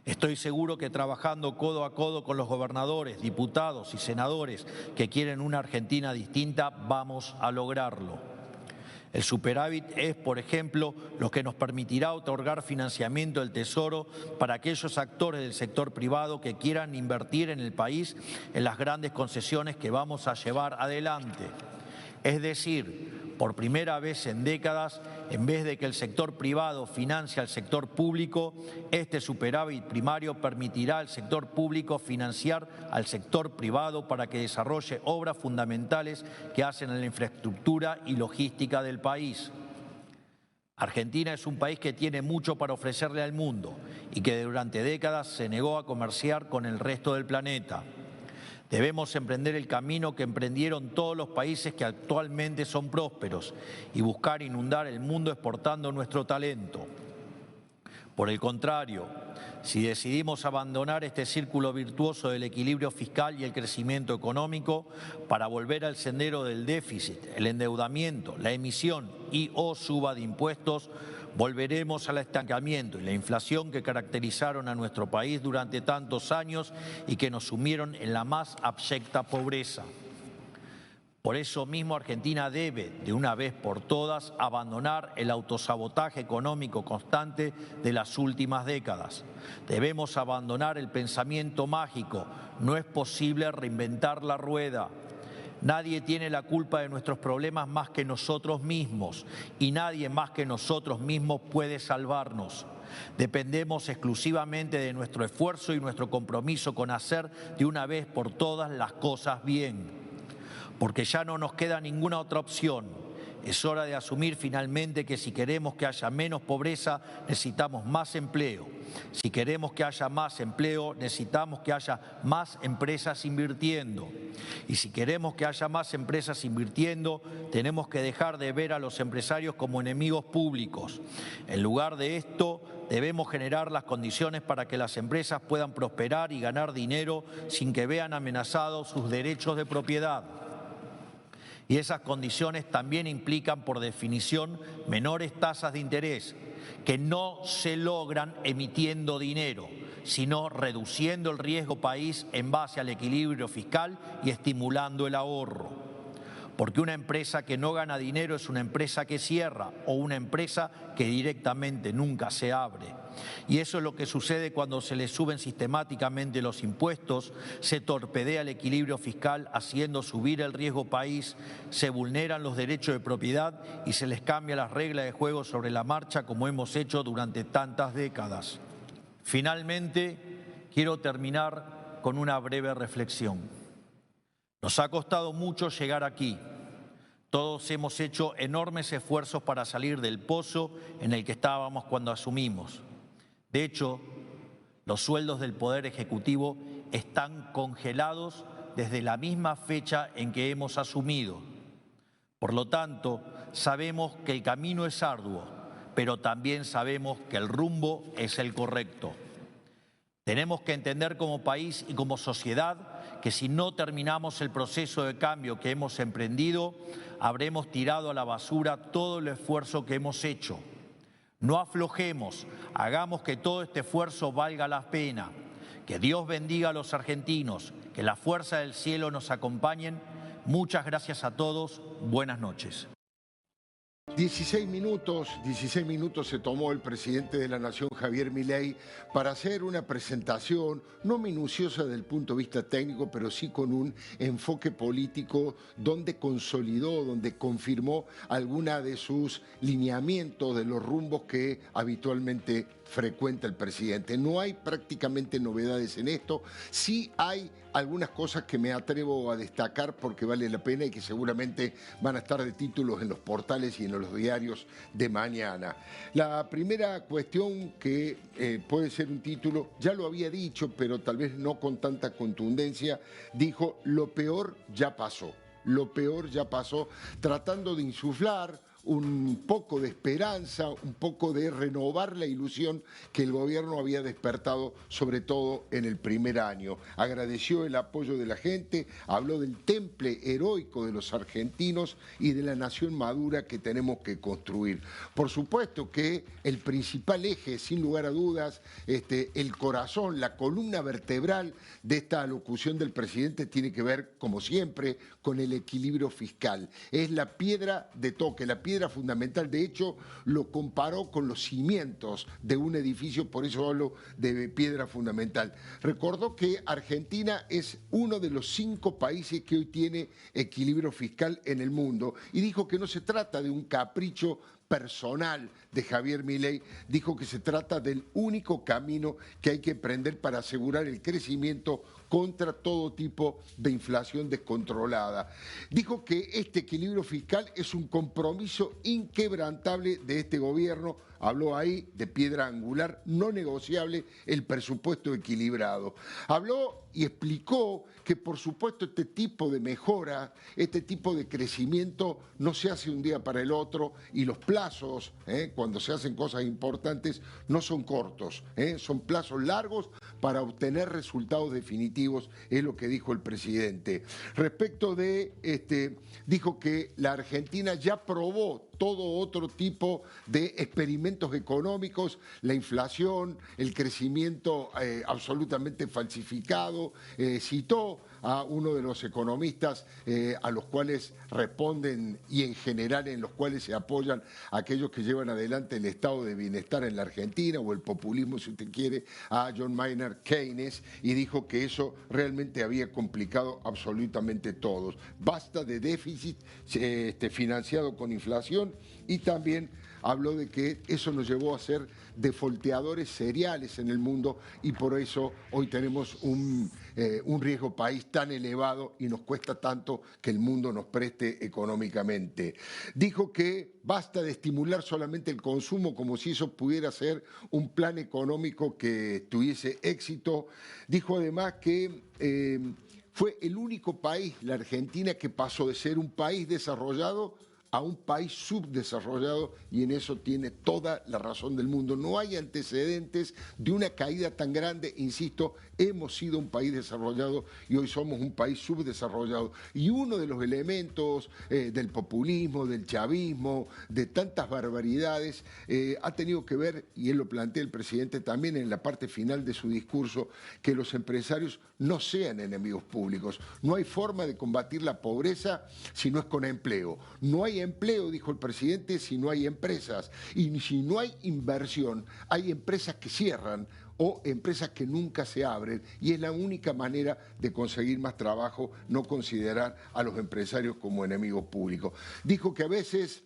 Estoy seguro que trabajando codo a codo con los gobernadores, diputados y senadores que quieren una Argentina distinta, vamos a lograrlo. El superávit es, por ejemplo, lo que nos permitirá otorgar financiamiento del Tesoro para aquellos actores del sector privado que quieran invertir en el país en las grandes concesiones que vamos a llevar adelante. Es decir, por primera vez en décadas, en vez de que el sector privado financie al sector público, este superávit primario permitirá al sector público financiar al sector privado para que desarrolle obras fundamentales que hacen en la infraestructura y logística del país. Argentina es un país que tiene mucho para ofrecerle al mundo y que durante décadas se negó a comerciar con el resto del planeta. Debemos emprender el camino que emprendieron todos los países que actualmente son prósperos y buscar inundar el mundo exportando nuestro talento. Por el contrario, si decidimos abandonar este círculo virtuoso del equilibrio fiscal y el crecimiento económico para volver al sendero del déficit, el endeudamiento, la emisión y/o suba de impuestos, volveremos al estancamiento y la inflación que caracterizaron a nuestro país durante tantos años y que nos sumieron en la más abyecta pobreza. Por eso mismo Argentina debe, de una vez por todas, abandonar el autosabotaje económico constante de las últimas décadas. Debemos abandonar el pensamiento mágico. No es posible reinventar la rueda. Nadie tiene la culpa de nuestros problemas más que nosotros mismos y nadie más que nosotros mismos puede salvarnos. Dependemos exclusivamente de nuestro esfuerzo y nuestro compromiso con hacer de una vez por todas las cosas bien. Porque ya no nos queda ninguna otra opción. Es hora de asumir finalmente que si queremos que haya menos pobreza, necesitamos más empleo. Si queremos que haya más empleo, necesitamos que haya más empresas invirtiendo. Y si queremos que haya más empresas invirtiendo, tenemos que dejar de ver a los empresarios como enemigos públicos. En lugar de esto, debemos generar las condiciones para que las empresas puedan prosperar y ganar dinero sin que vean amenazados sus derechos de propiedad. Y esas condiciones también implican, por definición, menores tasas de interés, que no se logran emitiendo dinero, sino reduciendo el riesgo país en base al equilibrio fiscal y estimulando el ahorro. Porque una empresa que no gana dinero es una empresa que cierra o una empresa que directamente nunca se abre. Y eso es lo que sucede cuando se le suben sistemáticamente los impuestos, se torpedea el equilibrio fiscal haciendo subir el riesgo país, se vulneran los derechos de propiedad y se les cambia las reglas de juego sobre la marcha como hemos hecho durante tantas décadas. Finalmente, quiero terminar con una breve reflexión. Nos ha costado mucho llegar aquí. Todos hemos hecho enormes esfuerzos para salir del pozo en el que estábamos cuando asumimos. De hecho, los sueldos del Poder Ejecutivo están congelados desde la misma fecha en que hemos asumido. Por lo tanto, sabemos que el camino es arduo, pero también sabemos que el rumbo es el correcto. Tenemos que entender como país y como sociedad que si no terminamos el proceso de cambio que hemos emprendido, habremos tirado a la basura todo el esfuerzo que hemos hecho. No aflojemos, hagamos que todo este esfuerzo valga la pena. Que Dios bendiga a los argentinos, que la fuerza del cielo nos acompañen. Muchas gracias a todos, buenas noches. 16 minutos se tomó el presidente de la Nación, Javier Milei, para hacer una presentación no minuciosa desde el punto de vista técnico, pero sí con un enfoque político donde consolidó, donde confirmó alguna de sus lineamientos, de los rumbos que habitualmente frecuenta el presidente. No hay prácticamente novedades en esto. Sí hay algunas cosas que me atrevo a destacar porque vale la pena y que seguramente van a estar de títulos en los portales y en los diarios de mañana. La primera cuestión que puede ser un título, ya lo había dicho, pero tal vez no con tanta contundencia, dijo: lo peor ya pasó. Lo peor ya pasó, tratando de insuflar un poco de esperanza, un poco de renovar la ilusión que el gobierno había despertado, sobre todo en el primer año. Agradeció el apoyo de la gente, habló del temple heroico de los argentinos y de la nación madura que tenemos que construir. Por supuesto que el principal eje, sin lugar a dudas, el corazón, la columna vertebral de esta alocución del presidente tiene que ver, como siempre, con el equilibrio fiscal. Es la piedra de toque, la piedra fundamental. De hecho, lo comparó con los cimientos de un edificio, por eso hablo de piedra fundamental. Recordó que Argentina es uno de los 5 países que hoy tiene equilibrio fiscal en el mundo y dijo que no se trata de un capricho personal de Javier Milei, dijo que se trata del único camino que hay que emprender para asegurar el crecimiento contra todo tipo de inflación descontrolada. Dijo que este equilibrio fiscal es un compromiso inquebrantable de este gobierno. Habló ahí de piedra angular no negociable, el presupuesto equilibrado. Habló y explicó que, por supuesto, este tipo de mejora, este tipo de crecimiento no se hace un día para el otro y los plazos, cuando se hacen cosas importantes, no son cortos, son plazos largos para obtener resultados definitivos, es lo que dijo el presidente. Respecto de, dijo que la Argentina ya probó todo otro tipo de experimentos económicos, la inflación, el crecimiento absolutamente falsificado. Citó a uno de los economistas a los cuales responden y en general en los cuales se apoyan aquellos que llevan adelante el estado de bienestar en la Argentina o el populismo, si usted quiere, a John Maynard Keynes, y dijo que eso realmente había complicado absolutamente todos. Basta de déficit financiado con inflación, y también habló de que eso nos llevó a ser defolteadores seriales en el mundo y por eso hoy tenemos un riesgo país tan elevado y nos cuesta tanto que el mundo nos preste económicamente. Dijo que basta de estimular solamente el consumo como si eso pudiera ser un plan económico que tuviese éxito. Dijo además que fue el único país, la Argentina, que pasó de ser un país desarrollado a un país subdesarrollado, y en eso tiene toda la razón del mundo. No hay antecedentes de una caída tan grande, insisto, hemos sido un país desarrollado y hoy somos un país subdesarrollado. Y uno de los elementos del populismo, del chavismo, de tantas barbaridades, ha tenido que ver, y él lo plantea el presidente también en la parte final de su discurso, que los empresarios no sean enemigos públicos. No hay forma de combatir la pobreza si no es con empleo. No hay empleo, dijo el presidente, si no hay empresas. Y si no hay inversión, hay empresas que cierran o empresas que nunca se abren, y es la única manera de conseguir más trabajo, no considerar a los empresarios como enemigos públicos. Dijo que a veces,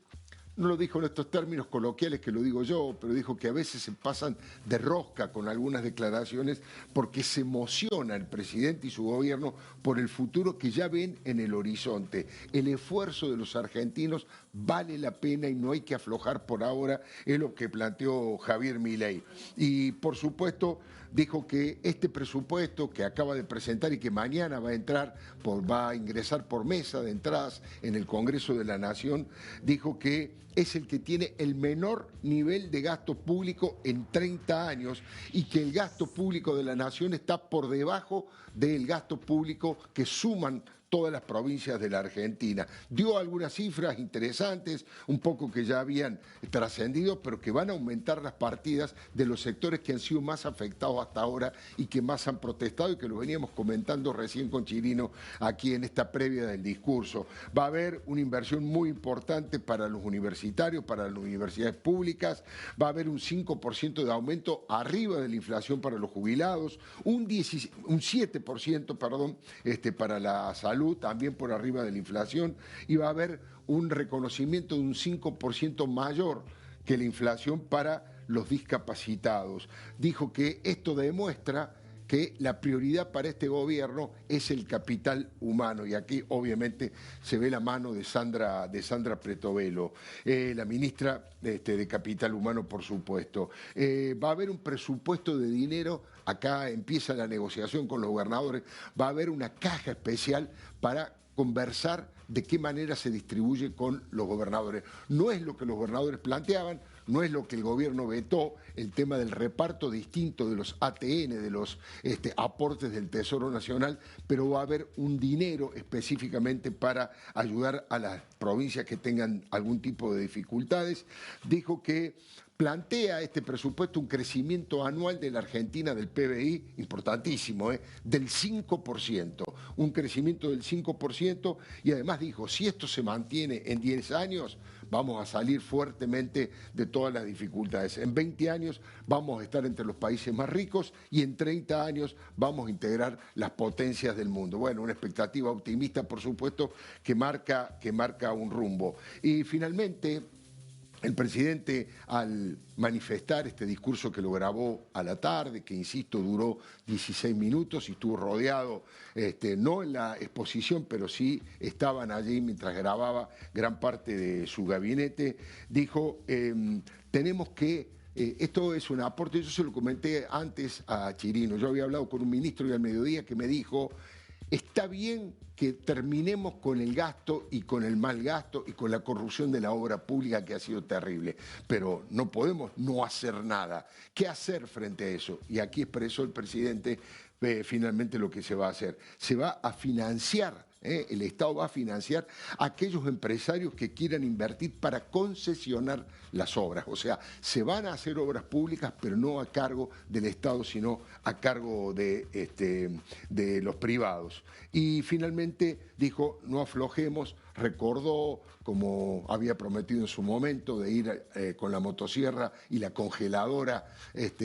no lo dijo en estos términos coloquiales que lo digo yo, pero dijo que a veces se pasan de rosca con algunas declaraciones porque se emociona el presidente y su gobierno por el futuro que ya ven en el horizonte. El esfuerzo de los argentinos vale la pena y no hay que aflojar por ahora, es lo que planteó Javier Milei. Y por supuesto dijo que este presupuesto que acaba de presentar y que mañana va a ingresar por mesa de entradas en el Congreso de la Nación, dijo que es el que tiene el menor nivel de gasto público en 30 años y que el gasto público de la Nación está por debajo del gasto público que suman todas las provincias de la Argentina. Dio algunas cifras interesantes, un poco que ya habían trascendido, pero que van a aumentar las partidas de los sectores que han sido más afectados hasta ahora y que más han protestado, y que lo veníamos comentando recién con Chirino aquí en esta previa del discurso. Va a haber una inversión muy importante para los universitarios, para las universidades públicas, va a haber un 5% de aumento arriba de la inflación para los jubilados, un 7%, para la salud, también por arriba de la inflación, y va a haber un reconocimiento de un 5% mayor que la inflación para los discapacitados. Dijo que esto demuestra que la prioridad para este gobierno es el capital humano. Y aquí obviamente se ve la mano de Sandra Pretovelo, la ministra de Capital Humano, por supuesto. Va a haber un presupuesto de dinero, acá empieza la negociación con los gobernadores, va a haber una caja especial para conversar de qué manera se distribuye con los gobernadores. No es lo que los gobernadores planteaban, no es lo que el gobierno vetó, el tema del reparto distinto de los ATN, de los aportes del Tesoro Nacional, pero va a haber un dinero específicamente para ayudar a las provincias que tengan algún tipo de dificultades. Dijo que plantea este presupuesto un crecimiento anual de la Argentina del PBI, importantísimo, del 5%, un crecimiento del 5%, y además dijo, si esto se mantiene en 10 años, vamos a salir fuertemente de todas las dificultades. En 20 años vamos a estar entre los países más ricos y en 30 años vamos a integrar las potencias del mundo. Bueno, una expectativa optimista, por supuesto, que marca un rumbo. Y finalmente, el presidente, al manifestar este discurso que lo grabó a la tarde, que insisto duró 16 minutos y estuvo rodeado, no en la exposición, pero sí estaban allí mientras grababa gran parte de su gabinete, dijo, tenemos que... esto es un aporte, yo se lo comenté antes a Chirino, yo había hablado con un ministro y al mediodía que me dijo, está bien que terminemos con el gasto y con el mal gasto y con la corrupción de la obra pública que ha sido terrible, pero no podemos no hacer nada. ¿Qué hacer frente a eso? Y aquí expresó el presidente finalmente lo que se va a hacer. Se va a financiar, el Estado va a financiar a aquellos empresarios que quieran invertir para concesionar las obras. O sea, se van a hacer obras públicas, pero no a cargo del Estado, sino a cargo de los privados. Y finalmente dijo, no aflojemos, recordó, como había prometido en su momento, de ir con la motosierra y la congeladora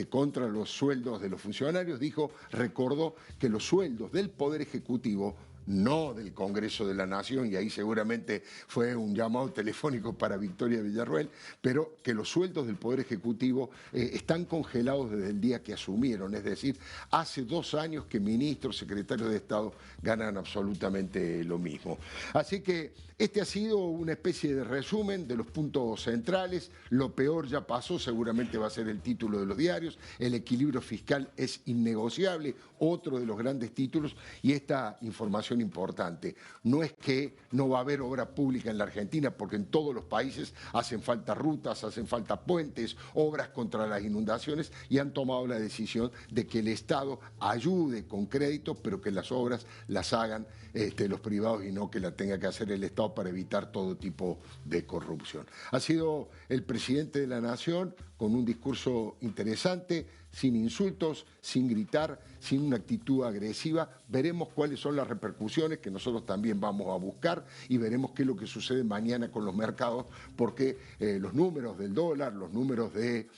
contra los sueldos de los funcionarios, dijo, recordó que los sueldos del Poder Ejecutivo, no del Congreso de la Nación, y ahí seguramente fue un llamado telefónico para Victoria Villarruel, pero que los sueldos del Poder Ejecutivo están congelados desde el día que asumieron, es decir, hace 2 años que ministros, secretarios de Estado ganan absolutamente lo mismo. Así que este ha sido una especie de resumen de los puntos centrales. Lo peor ya pasó, seguramente va a ser el título de los diarios. El equilibrio fiscal es innegociable, otro de los grandes títulos. Y esta información importante, no es que no va a haber obra pública en la Argentina, porque en todos los países hacen falta rutas, hacen falta puentes, obras contra las inundaciones, y han tomado la decisión de que el Estado ayude con créditos, pero que las obras las hagan los privados y no que la tenga que hacer el Estado para evitar todo tipo de corrupción. Ha sido el presidente de la Nación con un discurso interesante, sin insultos, sin gritar, sin una actitud agresiva. Veremos cuáles son las repercusiones que nosotros también vamos a buscar y veremos qué es lo que sucede mañana con los mercados, porque los números del dólar, los números de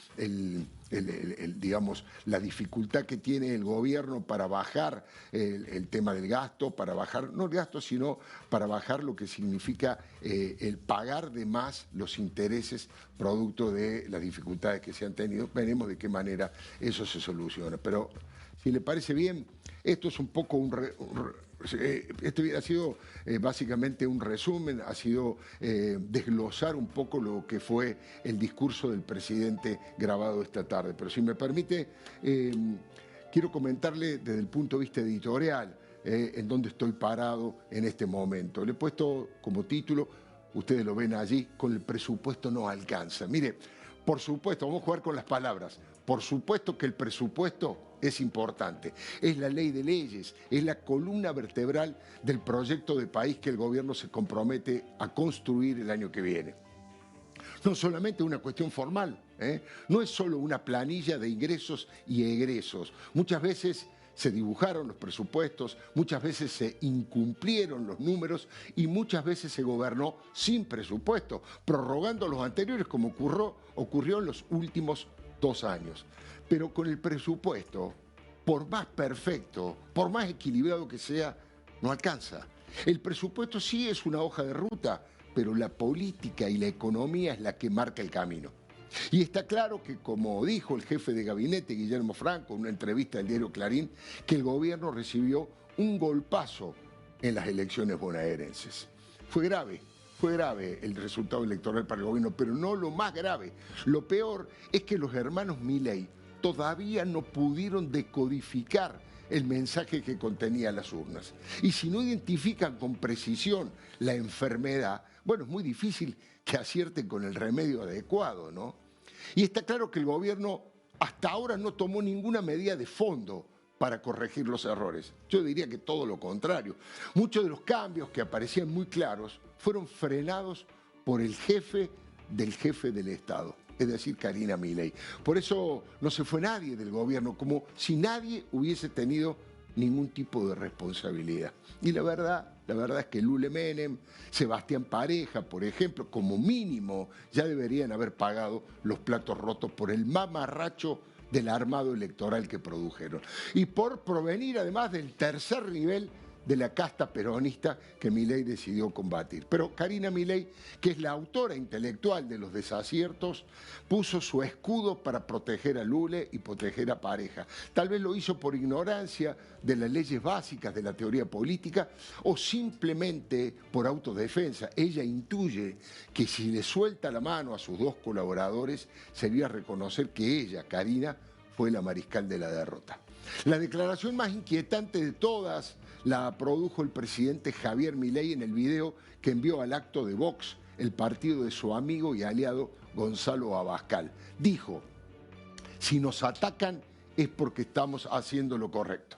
digamos, la dificultad que tiene el gobierno para bajar el tema del gasto, para bajar, no el gasto, sino para bajar lo que significa el pagar de más los intereses producto de las dificultades que se han tenido. Veremos de qué manera eso se soluciona. Pero si le parece bien, esto es un poco este hubiera sido básicamente un resumen, ha sido desglosar un poco lo que fue el discurso del presidente grabado esta tarde. Pero si me permite, quiero comentarle desde el punto de vista editorial en dónde estoy parado en este momento. Le he puesto como título, ustedes lo ven allí, con el presupuesto no alcanza. Mire, por supuesto, vamos a jugar con las palabras. Por supuesto que el presupuesto es importante, es la ley de leyes, es la columna vertebral del proyecto de país que el gobierno se compromete a construir el año que viene. No solamente una cuestión formal, no es solo una planilla de ingresos y egresos. Muchas veces se dibujaron los presupuestos, muchas veces se incumplieron los números y muchas veces se gobernó sin presupuesto, prorrogando los anteriores como ocurrió en los últimos 2 años. Pero con el presupuesto, por más perfecto, por más equilibrado que sea, no alcanza. El presupuesto sí es una hoja de ruta, pero la política y la economía es la que marca el camino. Y está claro que, como dijo el jefe de gabinete, Guillermo Franco, en una entrevista del diario Clarín, que el gobierno recibió un golpazo en las elecciones bonaerenses. Fue grave el resultado electoral para el gobierno, pero no lo más grave. Lo peor es que los hermanos Milei todavía no pudieron decodificar el mensaje que contenía las urnas. Y si no identifican con precisión la enfermedad, bueno, es muy difícil que acierten con el remedio adecuado, ¿no? Y está claro que el gobierno hasta ahora no tomó ninguna medida de fondo para corregir los errores. Yo diría que todo lo contrario. Muchos de los cambios que aparecían muy claros fueron frenados por el jefe del Estado, es decir, Karina Milei. Por eso no se fue nadie del gobierno, como si nadie hubiese tenido ningún tipo de responsabilidad. Y la verdad es que Lule Menem, Sebastián Pareja, por ejemplo, como mínimo ya deberían haber pagado los platos rotos por el mamarracho del armado electoral que produjeron. Y por provenir además del tercer nivel de la casta peronista que Milei decidió combatir. Pero Karina Milei, que es la autora intelectual de los desaciertos, puso su escudo para proteger a Lule y proteger a Pareja. Tal vez lo hizo por ignorancia de las leyes básicas de la teoría política o simplemente por autodefensa. Ella intuye que si le suelta la mano a sus dos colaboradores, sería reconocer que ella, Karina, fue la mariscal de la derrota. La declaración más inquietante de todas la produjo el presidente Javier Milei en el video que envió al acto de Vox, el partido de su amigo y aliado Gonzalo Abascal. Dijo: si nos atacan es porque estamos haciendo lo correcto.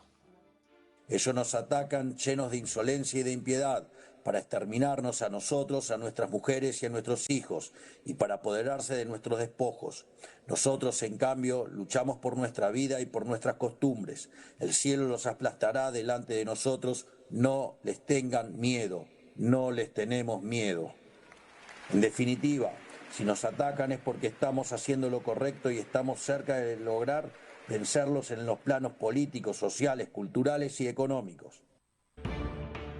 Ellos nos atacan llenos de insolencia y de impiedad para exterminarnos a nosotros, a nuestras mujeres y a nuestros hijos y para apoderarse de nuestros despojos. Nosotros, en cambio, luchamos por nuestra vida y por nuestras costumbres. El cielo los aplastará delante de nosotros. No les tengan miedo, no les tenemos miedo. En definitiva, si nos atacan es porque estamos haciendo lo correcto y estamos cerca de lograr vencerlos en los planos políticos, sociales, culturales y económicos.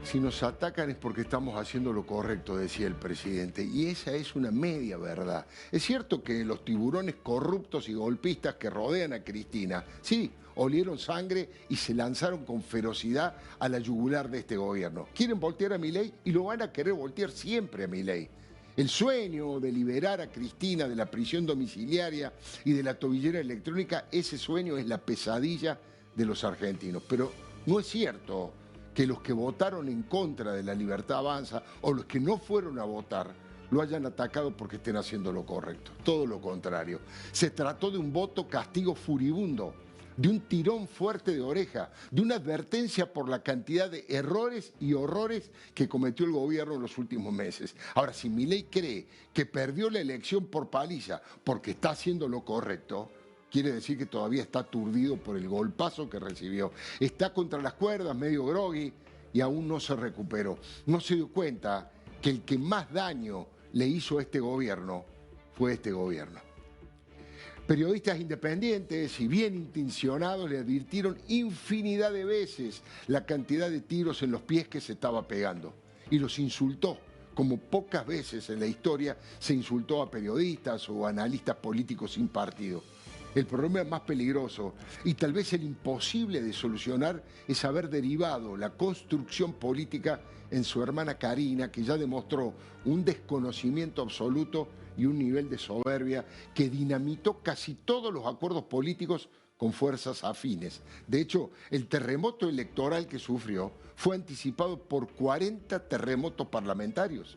Si nos atacan es porque estamos haciendo lo correcto, decía el presidente, y esa es una media verdad. Es cierto que los tiburones corruptos y golpistas que rodean a Cristina, sí, olieron sangre y se lanzaron con ferocidad a la yugular de este gobierno. Quieren voltear a Milei y lo van a querer voltear siempre a Milei. El sueño de liberar a Cristina de la prisión domiciliaria y de la tobillera electrónica, ese sueño es la pesadilla de los argentinos. Pero no es cierto que los que votaron en contra de la Libertad Avanza o los que no fueron a votar lo hayan atacado porque estén haciendo lo correcto. Todo lo contrario. Se trató de un voto castigo furibundo, de un tirón fuerte de oreja, de una advertencia por la cantidad de errores y horrores que cometió el gobierno en los últimos meses. Ahora, si Milei cree que perdió la elección por paliza porque está haciendo lo correcto, quiere decir que todavía está aturdido por el golpazo que recibió. Está contra las cuerdas, medio groggy, y aún no se recuperó. No se dio cuenta que el que más daño le hizo a este gobierno fue este gobierno. Periodistas independientes y bien intencionados le advirtieron infinidad de veces la cantidad de tiros en los pies que se estaba pegando. Y los insultó, como pocas veces en la historia se insultó a periodistas o analistas políticos sin partido. El problema más peligroso y tal vez el imposible de solucionar es haber derivado la construcción política en su hermana Karina, que ya demostró un desconocimiento absoluto y un nivel de soberbia que dinamitó casi todos los acuerdos políticos con fuerzas afines. De hecho, el terremoto electoral que sufrió fue anticipado por 40 terremotos parlamentarios.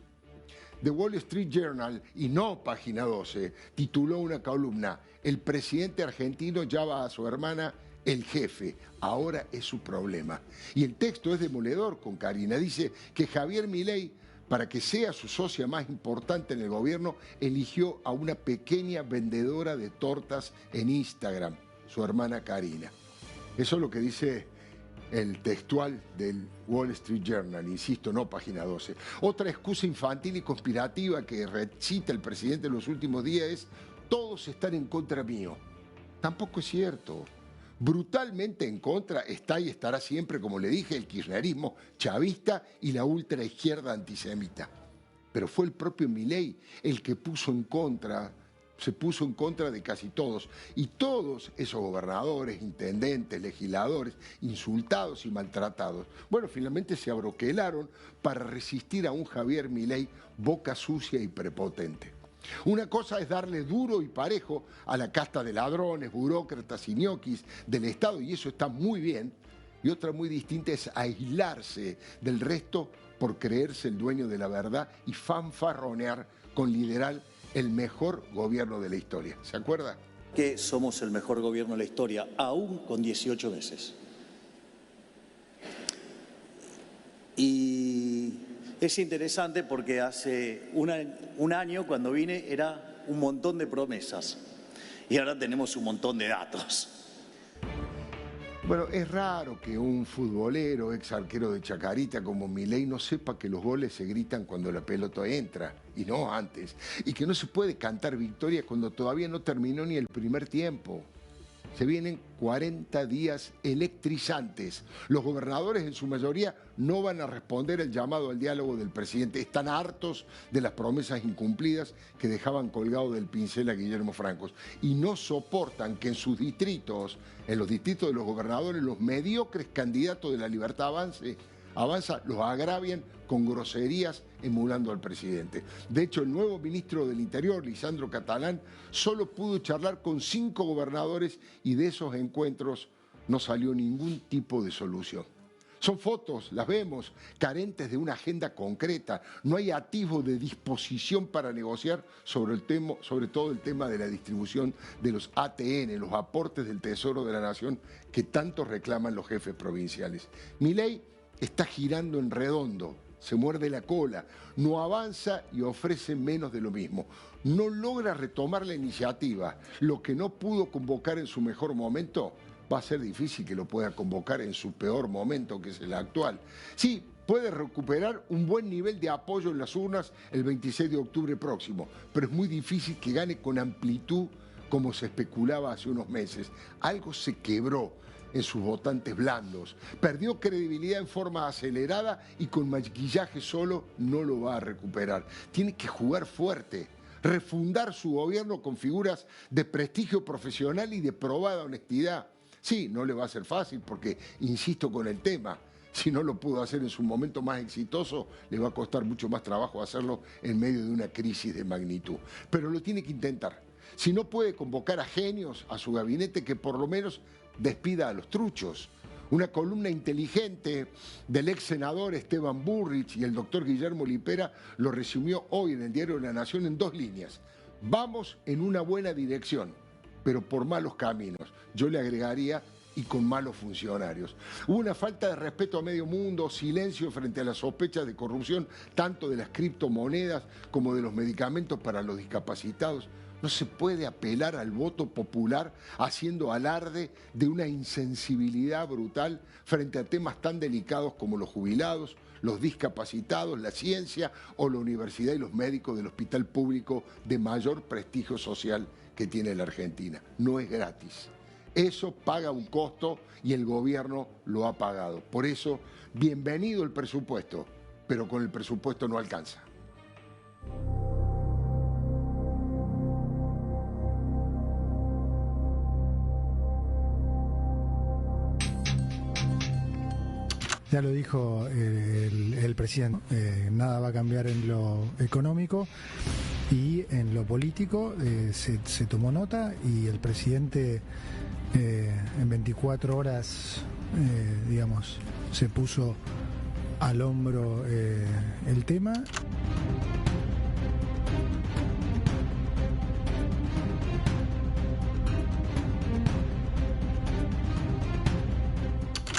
The Wall Street Journal, y no Página 12, tituló una columna: el presidente argentino llama a su hermana el jefe, ahora es su problema. Y el texto es demoledor con Karina. Dice que Javier Milei, para que sea su socia más importante en el gobierno, eligió a una pequeña vendedora de tortas en Instagram, su hermana Karina. Eso es lo que dice el textual del Wall Street Journal, insisto, no Página 12. Otra excusa infantil y conspirativa que recita el presidente en los últimos días es: todos están en contra mío. Tampoco es cierto. Brutalmente en contra está y estará siempre, como le dije, el kirchnerismo chavista y la ultraizquierda antisemita. Pero fue el propio Milei el que puso en contra se puso en contra de casi todos. Y todos esos gobernadores, intendentes, legisladores, insultados y maltratados, bueno, finalmente se abroquelaron para resistir a un Javier Milei boca sucia y prepotente. Una cosa es darle duro y parejo a la casta de ladrones, burócratas y ñoquis del Estado, y eso está muy bien. Y otra muy distinta es aislarse del resto por creerse el dueño de la verdad y fanfarronear con liderar el mejor gobierno de la historia. ¿Se acuerda? Que somos el mejor gobierno de la historia, aún con 18 meses. Y es interesante porque hace un año cuando vine era un montón de promesas y ahora tenemos un montón de datos. Bueno, es raro que un futbolero, ex arquero de Chacarita como Milei no sepa que los goles se gritan cuando la pelota entra y no antes, y que no se puede cantar victoria cuando todavía no terminó ni el primer tiempo. Se vienen 40 días electrizantes. Los gobernadores en su mayoría no van a responder el llamado al diálogo del presidente. Están hartos de las promesas incumplidas que dejaban colgado del pincel a Guillermo Franco. Y no soportan que en sus distritos, en los distritos de los gobernadores, los mediocres candidatos de la Libertad Avanza los agravien con groserías emulando al presidente. De hecho, el nuevo ministro del Interior, Lisandro Catalán, solo pudo charlar con 5 gobernadores y de esos encuentros no salió ningún tipo de solución. Son fotos, las vemos, carentes de una agenda concreta. No hay atisbo de disposición para negociar sobre todo el tema de la distribución de los ATN, los aportes del Tesoro de la Nación que tanto reclaman los jefes provinciales. Milei está girando en redondo, se muerde la cola, no avanza y ofrece menos de lo mismo. No logra retomar la iniciativa. Lo que no pudo convocar en su mejor momento, va a ser difícil que lo pueda convocar en su peor momento, que es el actual. Sí, puede recuperar un buen nivel de apoyo en las urnas el 26 de octubre próximo, pero es muy difícil que gane con amplitud como se especulaba hace unos meses. Algo se quebró en sus votantes blandos. Perdió credibilidad en forma acelerada y con maquillaje solo no lo va a recuperar. Tiene que jugar fuerte, refundar su gobierno con figuras de prestigio profesional y de probada honestidad. Sí, no le va a ser fácil porque, insisto con el tema, si no lo pudo hacer en su momento más exitoso, le va a costar mucho más trabajo hacerlo en medio de una crisis de magnitud. Pero lo tiene que intentar. Si no puede convocar a genios a su gabinete, que por lo menos despida a los truchos. Una columna inteligente del ex senador Esteban Burrich y el doctor Guillermo Lipera lo resumió hoy en el diario La Nación en 2 líneas. Vamos en una buena dirección, pero por malos caminos. Yo le agregaría, y con malos funcionarios. Hubo una falta de respeto a medio mundo, silencio frente a las sospechas de corrupción, tanto de las criptomonedas como de los medicamentos para los discapacitados. No se puede apelar al voto popular haciendo alarde de una insensibilidad brutal frente a temas tan delicados como los jubilados, los discapacitados, la ciencia o la universidad y los médicos del hospital público de mayor prestigio social que tiene la Argentina. No es gratis. Eso paga un costo y el gobierno lo ha pagado. Por eso, bienvenido el presupuesto, pero con el presupuesto no alcanza. Ya lo dijo el presidente, nada va a cambiar en lo económico y en lo político. Se tomó nota y el presidente en 24 horas, digamos, se puso al hombro el tema.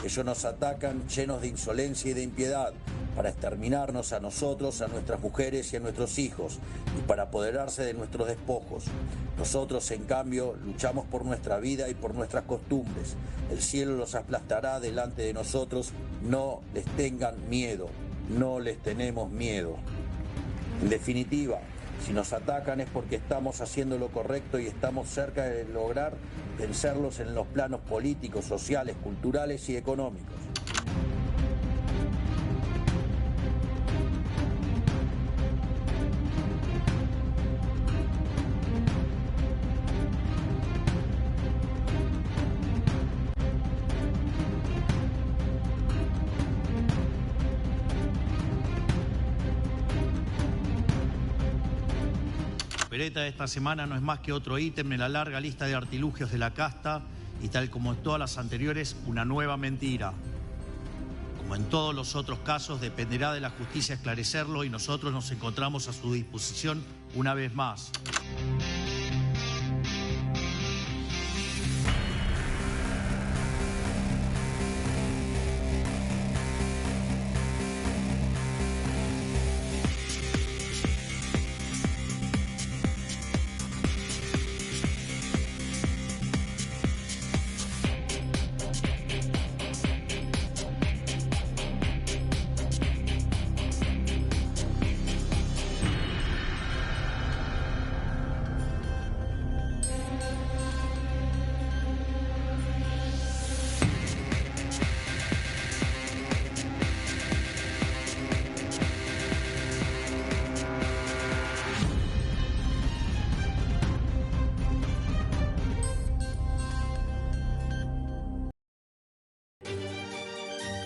Ellos nos atacan llenos de insolencia y de impiedad para exterminarnos a nosotros, a nuestras mujeres y a nuestros hijos y para apoderarse de nuestros despojos. Nosotros, en cambio, luchamos por nuestra vida y por nuestras costumbres. El cielo los aplastará delante de nosotros. No les tengan miedo, no les tenemos miedo. En definitiva, si nos atacan es porque estamos haciendo lo correcto y estamos cerca de lograr vencerlos en los planos políticos, sociales, culturales y económicos. opereta de esta semana no es más que otro ítem en la larga lista de artilugios de la casta y, tal como en todas las anteriores, una nueva mentira. Como en todos los otros casos, dependerá de la justicia esclarecerlo y nosotros nos encontramos a su disposición una vez más.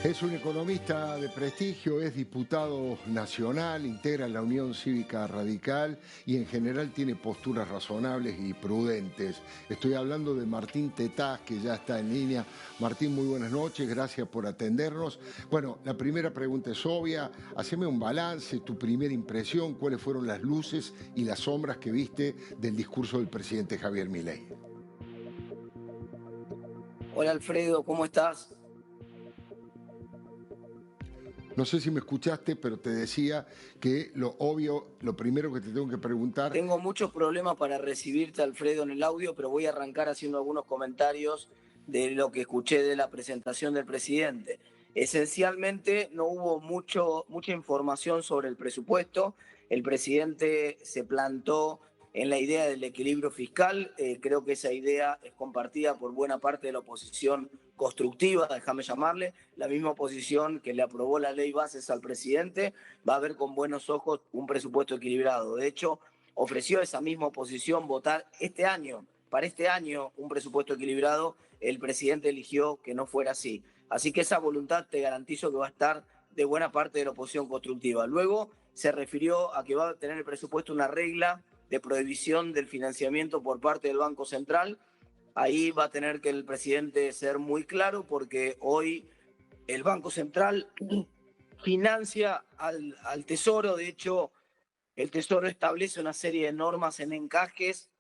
Es un economista de prestigio, es diputado nacional, integra la Unión Cívica Radical y en general tiene posturas razonables y prudentes. Estoy hablando de Martín Tetaz, que ya está en línea. Martín, muy buenas noches, gracias por atendernos. Bueno, la primera pregunta es obvia. Haceme un balance, tu primera impresión, cuáles fueron las luces y las sombras que viste del discurso del presidente Javier Milei. Hola Alfredo, ¿cómo estás? No sé si me escuchaste, pero te decía que lo obvio, lo primero que te tengo que preguntar... Tengo muchos problemas para recibirte, Alfredo, en el audio, pero voy a arrancar haciendo algunos comentarios de lo que escuché de la presentación del presidente. Esencialmente no hubo mucha información sobre el presupuesto. El presidente se plantó en la idea del equilibrio fiscal. Creo que esa idea es compartida por buena parte de la oposición constructiva, déjame llamarle, la misma oposición que le aprobó la ley bases al presidente, va a ver con buenos ojos un presupuesto equilibrado. De hecho, ofreció esa misma oposición votar para este año, un presupuesto equilibrado. El presidente eligió que no fuera así. Así que esa voluntad te garantizo que va a estar de buena parte de la oposición constructiva. Luego se refirió a que va a tener el presupuesto una regla de prohibición del financiamiento por parte del Banco Central. Ahí va a tener que el presidente ser muy claro, porque hoy el Banco Central financia al Tesoro. De hecho, el Tesoro establece una serie de normas en encajes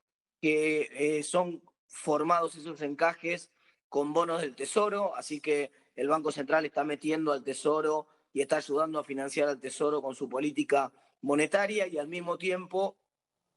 que son formados esos encajes con bonos del Tesoro, así que el Banco Central está metiendo al Tesoro y está ayudando a financiar al Tesoro con su política monetaria, y al mismo tiempo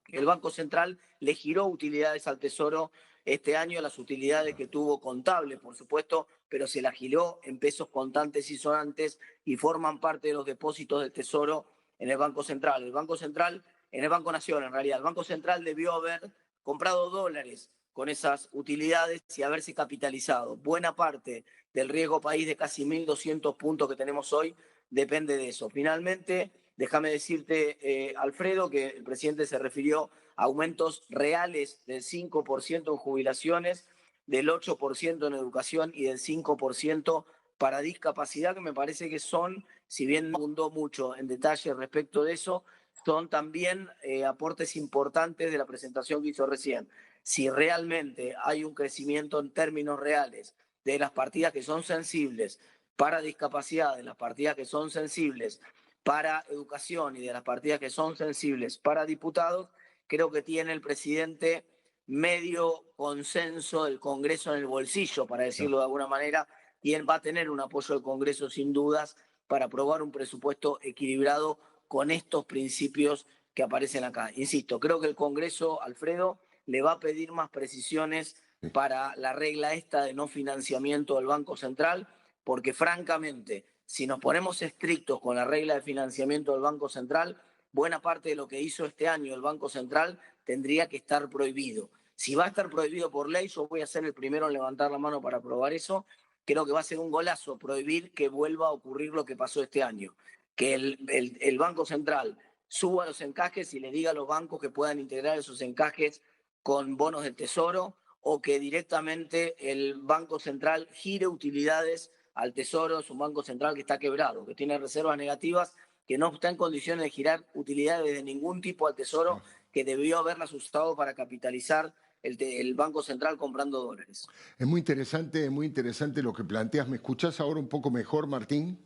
el Banco Central le giró utilidades al Tesoro este año, las utilidades que tuvo contables, por supuesto, pero se las giró en pesos contantes y sonantes y forman parte de los depósitos del Tesoro en el Banco Central. El Banco Central, en el Banco Nación, en realidad, el Banco Central debió haber comprado dólares con esas utilidades y haberse capitalizado. Buena parte del riesgo país de casi 1.200 puntos que tenemos hoy depende de eso. Finalmente, déjame decirte, Alfredo, que el presidente se refirió a aumentos reales del 5% en jubilaciones, del 8% en educación y del 5% para discapacidad, que me parece que son, si bien no abundó mucho en detalle respecto de eso, son también aportes importantes de la presentación que hizo recién. Si realmente hay un crecimiento en términos reales de las partidas que son sensibles para discapacidad, de las partidas que son sensibles para educación y de las partidas que son sensibles para diputados, creo que tiene el presidente medio consenso del Congreso en el bolsillo, para decirlo de alguna manera, y él va a tener un apoyo del Congreso sin dudas para aprobar un presupuesto equilibrado con estos principios que aparecen acá. Insisto, creo que el Congreso, Alfredo, le va a pedir más precisiones para la regla esta de no financiamiento del Banco Central, porque francamente, si nos ponemos estrictos con la regla de financiamiento del Banco Central, buena parte de lo que hizo este año el Banco Central tendría que estar prohibido. Si va a estar prohibido por ley, yo voy a ser el primero en levantar la mano para aprobar eso. Creo que va a ser un golazo prohibir que vuelva a ocurrir lo que pasó este año, que el Banco Central suba los encajes y le diga a los bancos que puedan integrar esos encajes con bonos del Tesoro, o que directamente el Banco Central gire utilidades al Tesoro. Es un Banco Central que está quebrado, que tiene reservas negativas, que no está en condiciones de girar utilidades de ningún tipo al Tesoro que debió haberla asustado para capitalizar el Banco Central comprando dólares. Es muy interesante lo que planteas. ¿Me escuchás ahora un poco mejor, Martín?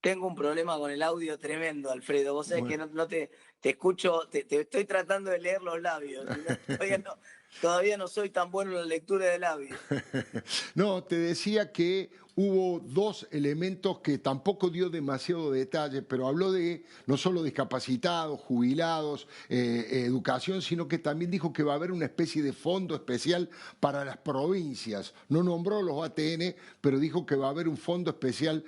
Tengo un problema con el audio tremendo, Alfredo. Vos sabés Bueno. que no te escucho, te estoy tratando de leer los labios. Todavía no soy tan bueno en la lectura de labios. No, te decía que hubo dos elementos que tampoco dio demasiado detalle, pero habló de no solo discapacitados, jubilados, educación, sino que también dijo que va a haber una especie de fondo especial para las provincias. No nombró los ATN, pero dijo que va a haber un fondo especial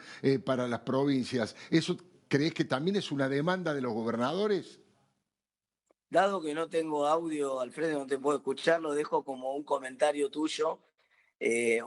para las provincias. ¿Eso crees que también es una demanda de los gobernadores? Dado que no tengo audio, Alfredo, no te puedo escuchar, lo dejo como un comentario tuyo.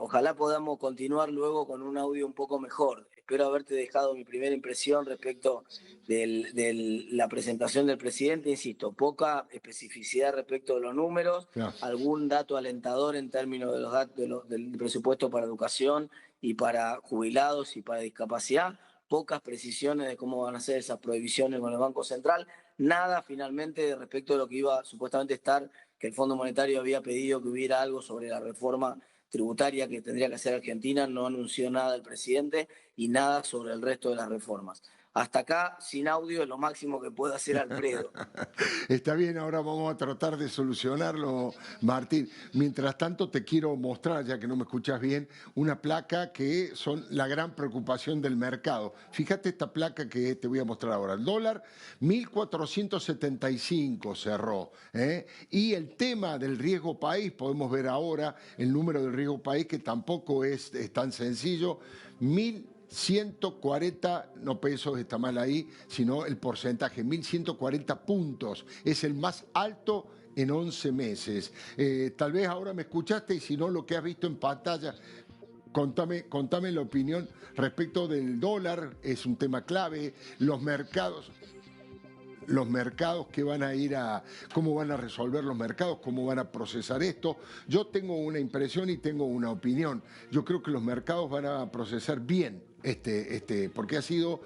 Ojalá podamos continuar luego con un audio un poco mejor. Espero haberte dejado mi primera impresión respecto de la presentación del presidente. Insisto, poca especificidad respecto de los números, Claro. algún dato alentador en términos de los datos del presupuesto para educación y para jubilados y para discapacidad, pocas precisiones de cómo van a ser esas prohibiciones con el Banco Central, nada finalmente respecto de lo que iba supuestamente a estar, que el Fondo Monetario había pedido que hubiera algo sobre la reforma tributaria que tendría que hacer Argentina, no anunció nada el presidente y nada sobre el resto de las reformas. Hasta acá, sin audio, es lo máximo que puede hacer Alfredo. Está bien, ahora vamos a tratar de solucionarlo, Martín. Mientras tanto, te quiero mostrar, ya que no me escuchas bien, una placa que son la gran preocupación del mercado. Fíjate esta placa que te voy a mostrar ahora. El dólar, 1.475 cerró. Y el tema del riesgo país, podemos ver ahora el número del riesgo país, que tampoco es tan sencillo, 1.140, no pesos, está mal ahí, sino el porcentaje, 1.140 puntos. Es el más alto en 11 meses. Tal vez ahora me escuchaste y si no, lo que has visto en pantalla, contame la opinión respecto del dólar, es un tema clave, los mercados que van a ir a, cómo van a resolver los mercados, cómo van a procesar esto. Yo tengo una impresión y tengo una opinión. Yo creo que los mercados van a procesar bien porque ha sido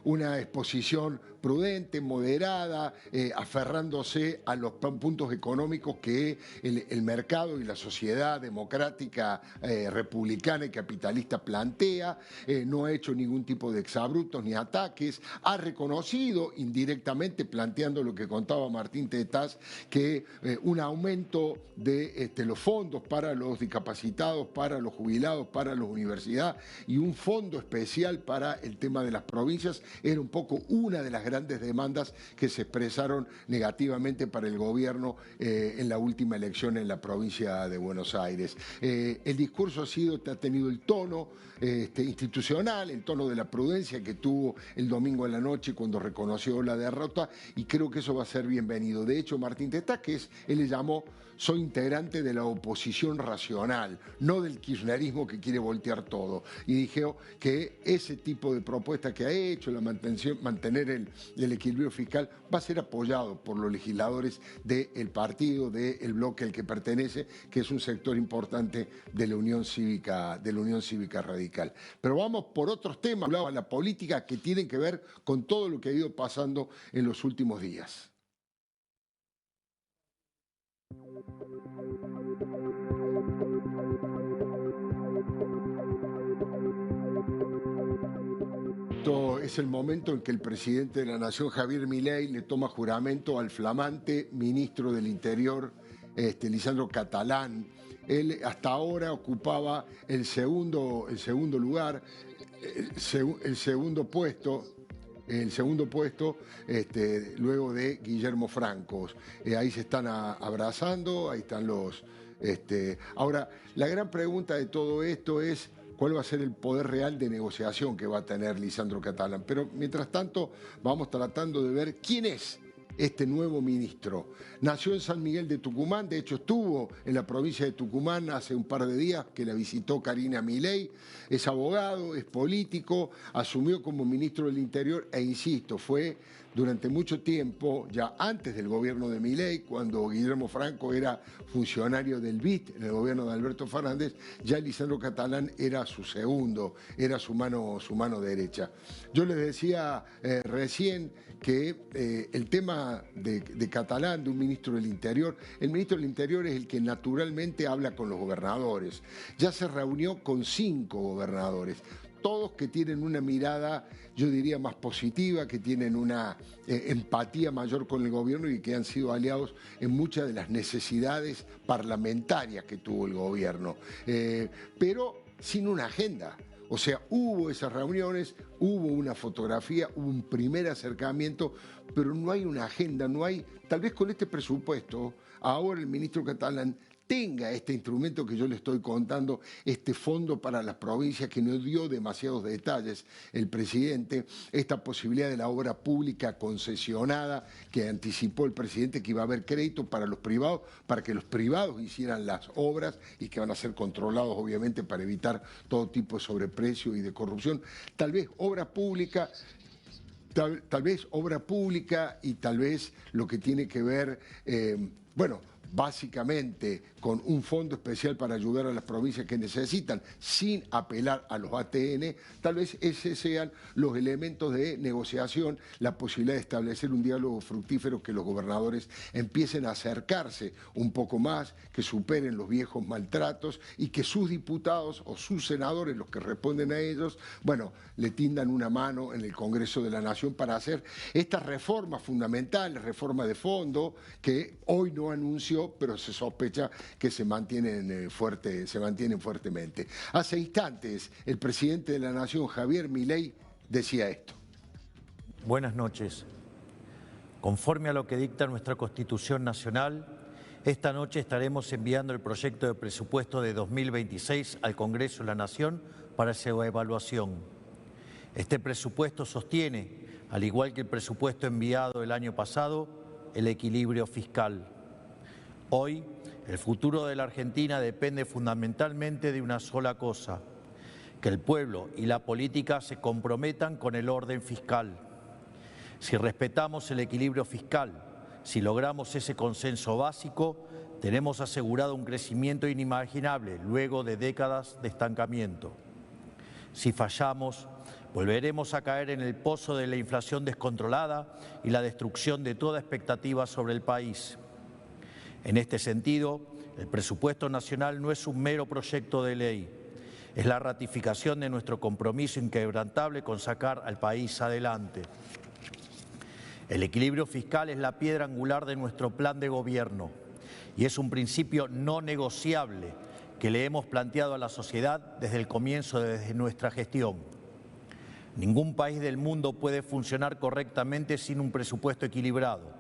una exposición prudente, moderada, aferrándose a los puntos económicos que el mercado y la sociedad democrática, republicana y capitalista plantea. No ha hecho ningún tipo de exabruptos ni ataques. Ha reconocido indirectamente, planteando lo que contaba Martín Tetaz, que un aumento de los fondos para los discapacitados, para los jubilados, para las universidades y un fondo especial para el tema de las provincias era un poco una de las grandes demandas que se expresaron negativamente para el gobierno en la última elección en la provincia de Buenos Aires. El discurso ha tenido el tono institucional, el tono de la prudencia que tuvo el domingo en la noche cuando reconoció la derrota, y creo que eso va a ser bienvenido. De hecho, Martín Tetaz, él le llamó: soy integrante de la oposición racional, no del kirchnerismo que quiere voltear todo. Y dijo que ese tipo de propuesta que ha hecho, mantener el equilibrio fiscal, va a ser apoyado por los legisladores del partido, del bloque al que pertenece, que es un sector importante de la Unión Cívica Radical. Pero vamos por otros temas, la política, que tienen que ver con todo lo que ha ido pasando en los últimos días. Es el momento en que el presidente de la Nación, Javier Milei, le toma juramento al flamante ministro del Interior, Lisandro Catalán. Él hasta ahora ocupaba el segundo lugar, el segundo puesto, luego de Guillermo Franco. Ahí se están abrazando, ahí están los... Ahora, la gran pregunta de todo esto es: ¿cuál va a ser el poder real de negociación que va a tener Lisandro Catalán? Pero mientras tanto vamos tratando de ver quién es este nuevo ministro. Nació en San Miguel de Tucumán, de hecho estuvo en la provincia de Tucumán hace un par de días que la visitó Karina Milei. Es abogado, es político, asumió como ministro del Interior e insisto, fue durante mucho tiempo, ya antes del gobierno de Milei, cuando Guillermo Franco era funcionario del BID en el gobierno de Alberto Fernández, ya Lisandro Catalán era su segundo, era su mano derecha. Yo les decía recién que el tema de Catalán, de un ministro del Interior, el ministro del Interior es el que naturalmente habla con los gobernadores. Ya se reunió con 5 gobernadores, todos que tienen una mirada, yo diría, más positiva, que tienen una empatía mayor con el gobierno y que han sido aliados en muchas de las necesidades parlamentarias que tuvo el gobierno, pero sin una agenda. O sea, hubo esas reuniones, hubo una fotografía, hubo un primer acercamiento, pero no hay una agenda, no hay, tal vez con este presupuesto, ahora el ministro Catalán tenga este instrumento que yo le estoy contando, este fondo para las provincias que no dio demasiados detalles el presidente, esta posibilidad de la obra pública concesionada que anticipó el presidente, que iba a haber crédito para los privados, para que los privados hicieran las obras y que van a ser controlados obviamente para evitar todo tipo de sobreprecio y de corrupción. Tal vez obra pública. Tal vez obra pública y tal vez lo que tiene que ver, básicamente con un fondo especial para ayudar a las provincias que necesitan, sin apelar a los ATN, tal vez esos sean los elementos de negociación, la posibilidad de establecer un diálogo fructífero, que los gobernadores empiecen a acercarse un poco más, que superen los viejos maltratos y que sus diputados o sus senadores, los que responden a ellos, le tiendan una mano en el Congreso de la Nación para hacer estas reformas fundamentales, reformas de fondo, que hoy no anunció, pero se sospecha que se mantienen fuertemente. Hace instantes, el presidente de la Nación, Javier Milei, decía esto. Buenas noches. Conforme a lo que dicta nuestra Constitución Nacional, esta noche estaremos enviando el proyecto de presupuesto de 2026 al Congreso de la Nación para su evaluación. Este presupuesto sostiene, al igual que el presupuesto enviado el año pasado, el equilibrio fiscal. Hoy, el futuro de la Argentina depende fundamentalmente de una sola cosa: que el pueblo y la política se comprometan con el orden fiscal. Si respetamos el equilibrio fiscal, si logramos ese consenso básico, tenemos asegurado un crecimiento inimaginable luego de décadas de estancamiento. Si fallamos, volveremos a caer en el pozo de la inflación descontrolada y la destrucción de toda expectativa sobre el país. En este sentido, el presupuesto nacional no es un mero proyecto de ley, es la ratificación de nuestro compromiso inquebrantable con sacar al país adelante. El equilibrio fiscal es la piedra angular de nuestro plan de gobierno y es un principio no negociable que le hemos planteado a la sociedad desde el comienzo de nuestra gestión. Ningún país del mundo puede funcionar correctamente sin un presupuesto equilibrado.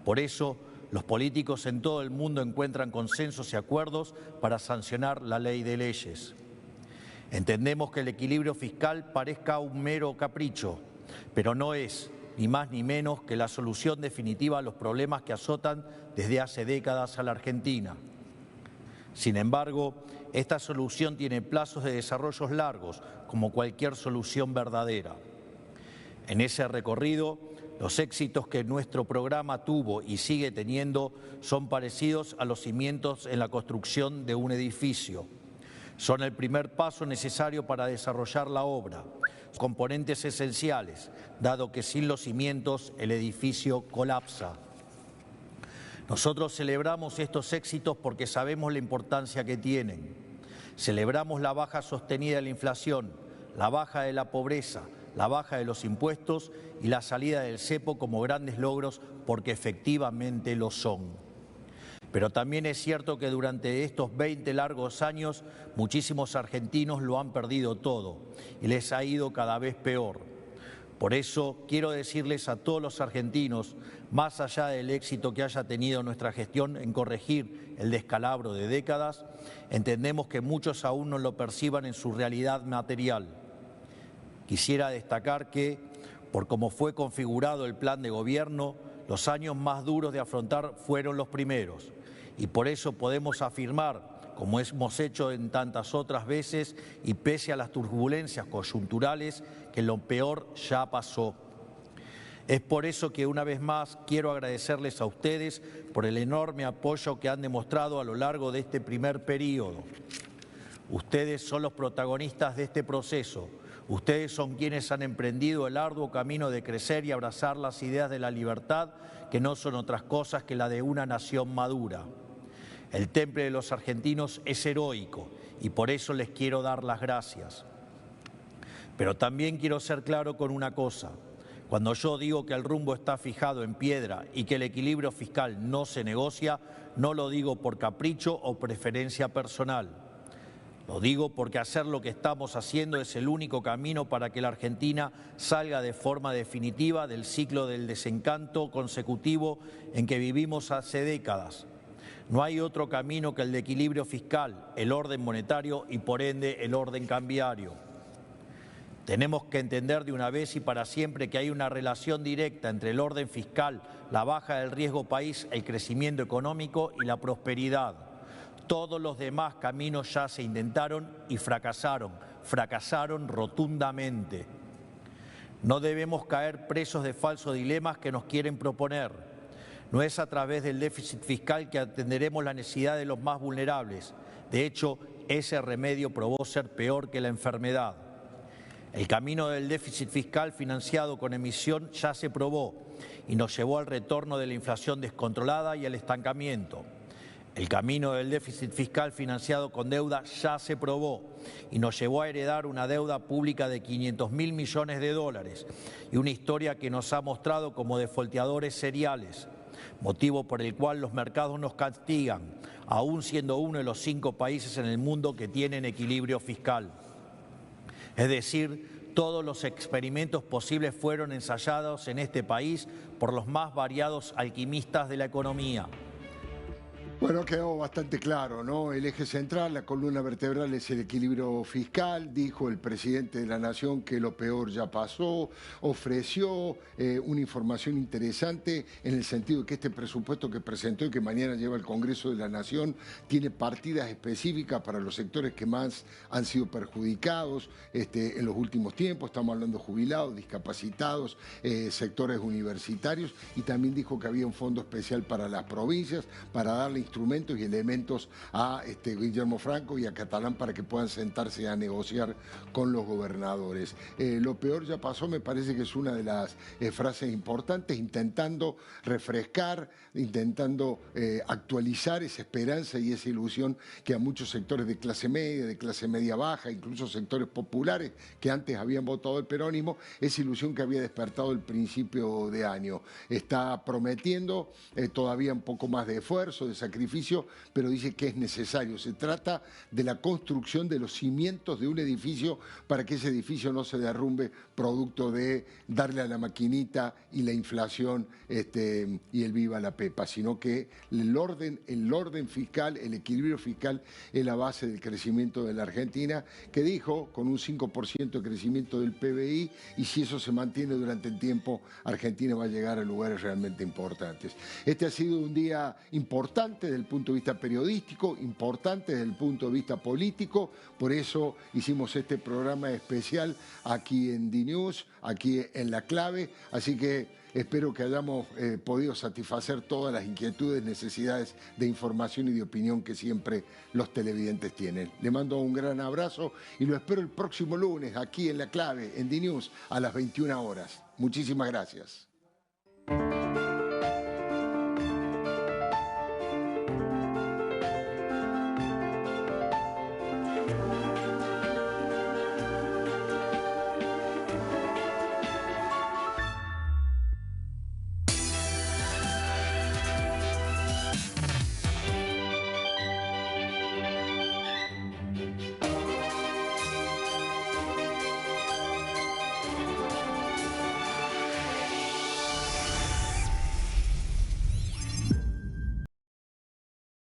Por eso, los políticos en todo el mundo encuentran consensos y acuerdos para sancionar la ley de leyes. Entendemos que el equilibrio fiscal parezca un mero capricho, pero no es, ni más ni menos, que la solución definitiva a los problemas que azotan desde hace décadas a la Argentina. Sin embargo, esta solución tiene plazos de desarrollo largos, como cualquier solución verdadera. En ese recorrido, los éxitos que nuestro programa tuvo y sigue teniendo son parecidos a los cimientos en la construcción de un edificio. Son el primer paso necesario para desarrollar la obra, componentes esenciales, dado que sin los cimientos el edificio colapsa. Nosotros celebramos estos éxitos porque sabemos la importancia que tienen. Celebramos la baja sostenida de la inflación, la baja de la pobreza, la baja de los impuestos y la salida del cepo como grandes logros, porque efectivamente lo son. Pero también es cierto que durante estos 20 largos años muchísimos argentinos lo han perdido todo y les ha ido cada vez peor. Por eso quiero decirles a todos los argentinos, más allá del éxito que haya tenido nuestra gestión en corregir el descalabro de décadas, entendemos que muchos aún no lo perciban en su realidad material. Quisiera destacar que, por cómo fue configurado el plan de gobierno, los años más duros de afrontar fueron los primeros y por eso podemos afirmar, como hemos hecho en tantas otras veces y pese a las turbulencias coyunturales, que lo peor ya pasó. Es por eso que una vez más quiero agradecerles a ustedes por el enorme apoyo que han demostrado a lo largo de este primer periodo. Ustedes son los protagonistas de este proceso. Ustedes son quienes han emprendido el arduo camino de crecer y abrazar las ideas de la libertad, que no son otras cosas que la de una nación madura. El temple de los argentinos es heroico y por eso les quiero dar las gracias. Pero también quiero ser claro con una cosa. Cuando yo digo que el rumbo está fijado en piedra y que el equilibrio fiscal no se negocia, no lo digo por capricho o preferencia personal. Lo digo porque hacer lo que estamos haciendo es el único camino para que la Argentina salga de forma definitiva del ciclo del desencanto consecutivo en que vivimos hace décadas. No hay otro camino que el de equilibrio fiscal, el orden monetario y por ende el orden cambiario. Tenemos que entender de una vez y para siempre que hay una relación directa entre el orden fiscal, la baja del riesgo país, el crecimiento económico y la prosperidad. Todos los demás caminos ya se intentaron y fracasaron rotundamente. No debemos caer presos de falsos dilemas que nos quieren proponer. No es a través del déficit fiscal que atenderemos la necesidad de los más vulnerables. De hecho, ese remedio probó ser peor que la enfermedad. El camino del déficit fiscal financiado con emisión ya se probó y nos llevó al retorno de la inflación descontrolada y al estancamiento. El camino del déficit fiscal financiado con deuda ya se probó y nos llevó a heredar una deuda pública de 500.000 millones de dólares y una historia que nos ha mostrado como defolteadores seriales, motivo por el cual los mercados nos castigan, aún siendo uno de los 5 países en el mundo que tienen equilibrio fiscal. Es decir, todos los experimentos posibles fueron ensayados en este país por los más variados alquimistas de la economía. Bueno, quedó bastante claro, ¿no? El eje central, la columna vertebral es el equilibrio fiscal. Dijo el presidente de la Nación que lo peor ya pasó, ofreció una información interesante en el sentido de que este presupuesto que presentó y que mañana lleva al Congreso de la Nación tiene partidas específicas para los sectores que más han sido perjudicados en los últimos tiempos. Estamos hablando de jubilados, discapacitados, sectores universitarios, y también dijo que había un fondo especial para las provincias para darle instrumentos y elementos a Guillermo Franco y a Catalán para que puedan sentarse a negociar con los gobernadores. Lo peor ya pasó, me parece que es una de las frases importantes, intentando refrescar, intentando actualizar esa esperanza y esa ilusión que a muchos sectores de clase media baja, incluso sectores populares que antes habían votado el peronismo, esa ilusión que había despertado el principio de año. Está prometiendo todavía un poco más de esfuerzo, de sacrificio, pero dice que es necesario. Se trata de la construcción de los cimientos de un edificio para que ese edificio no se derrumbe producto de darle a la maquinita y la inflación y el viva la pepa, sino que el orden fiscal, el equilibrio fiscal es la base del crecimiento de la Argentina, que dijo con un 5% de crecimiento del PBI, y si eso se mantiene durante el tiempo, Argentina va a llegar a lugares realmente importantes. Este ha sido un día importante desde el punto de vista periodístico, importante desde el punto de vista político, por eso hicimos este programa especial aquí en DNews, aquí en La Clave, así que espero que hayamos podido satisfacer todas las inquietudes, necesidades de información y de opinión que siempre los televidentes tienen. Le mando un gran abrazo y lo espero el próximo lunes aquí en La Clave, en DNews, a las 21 horas. Muchísimas gracias.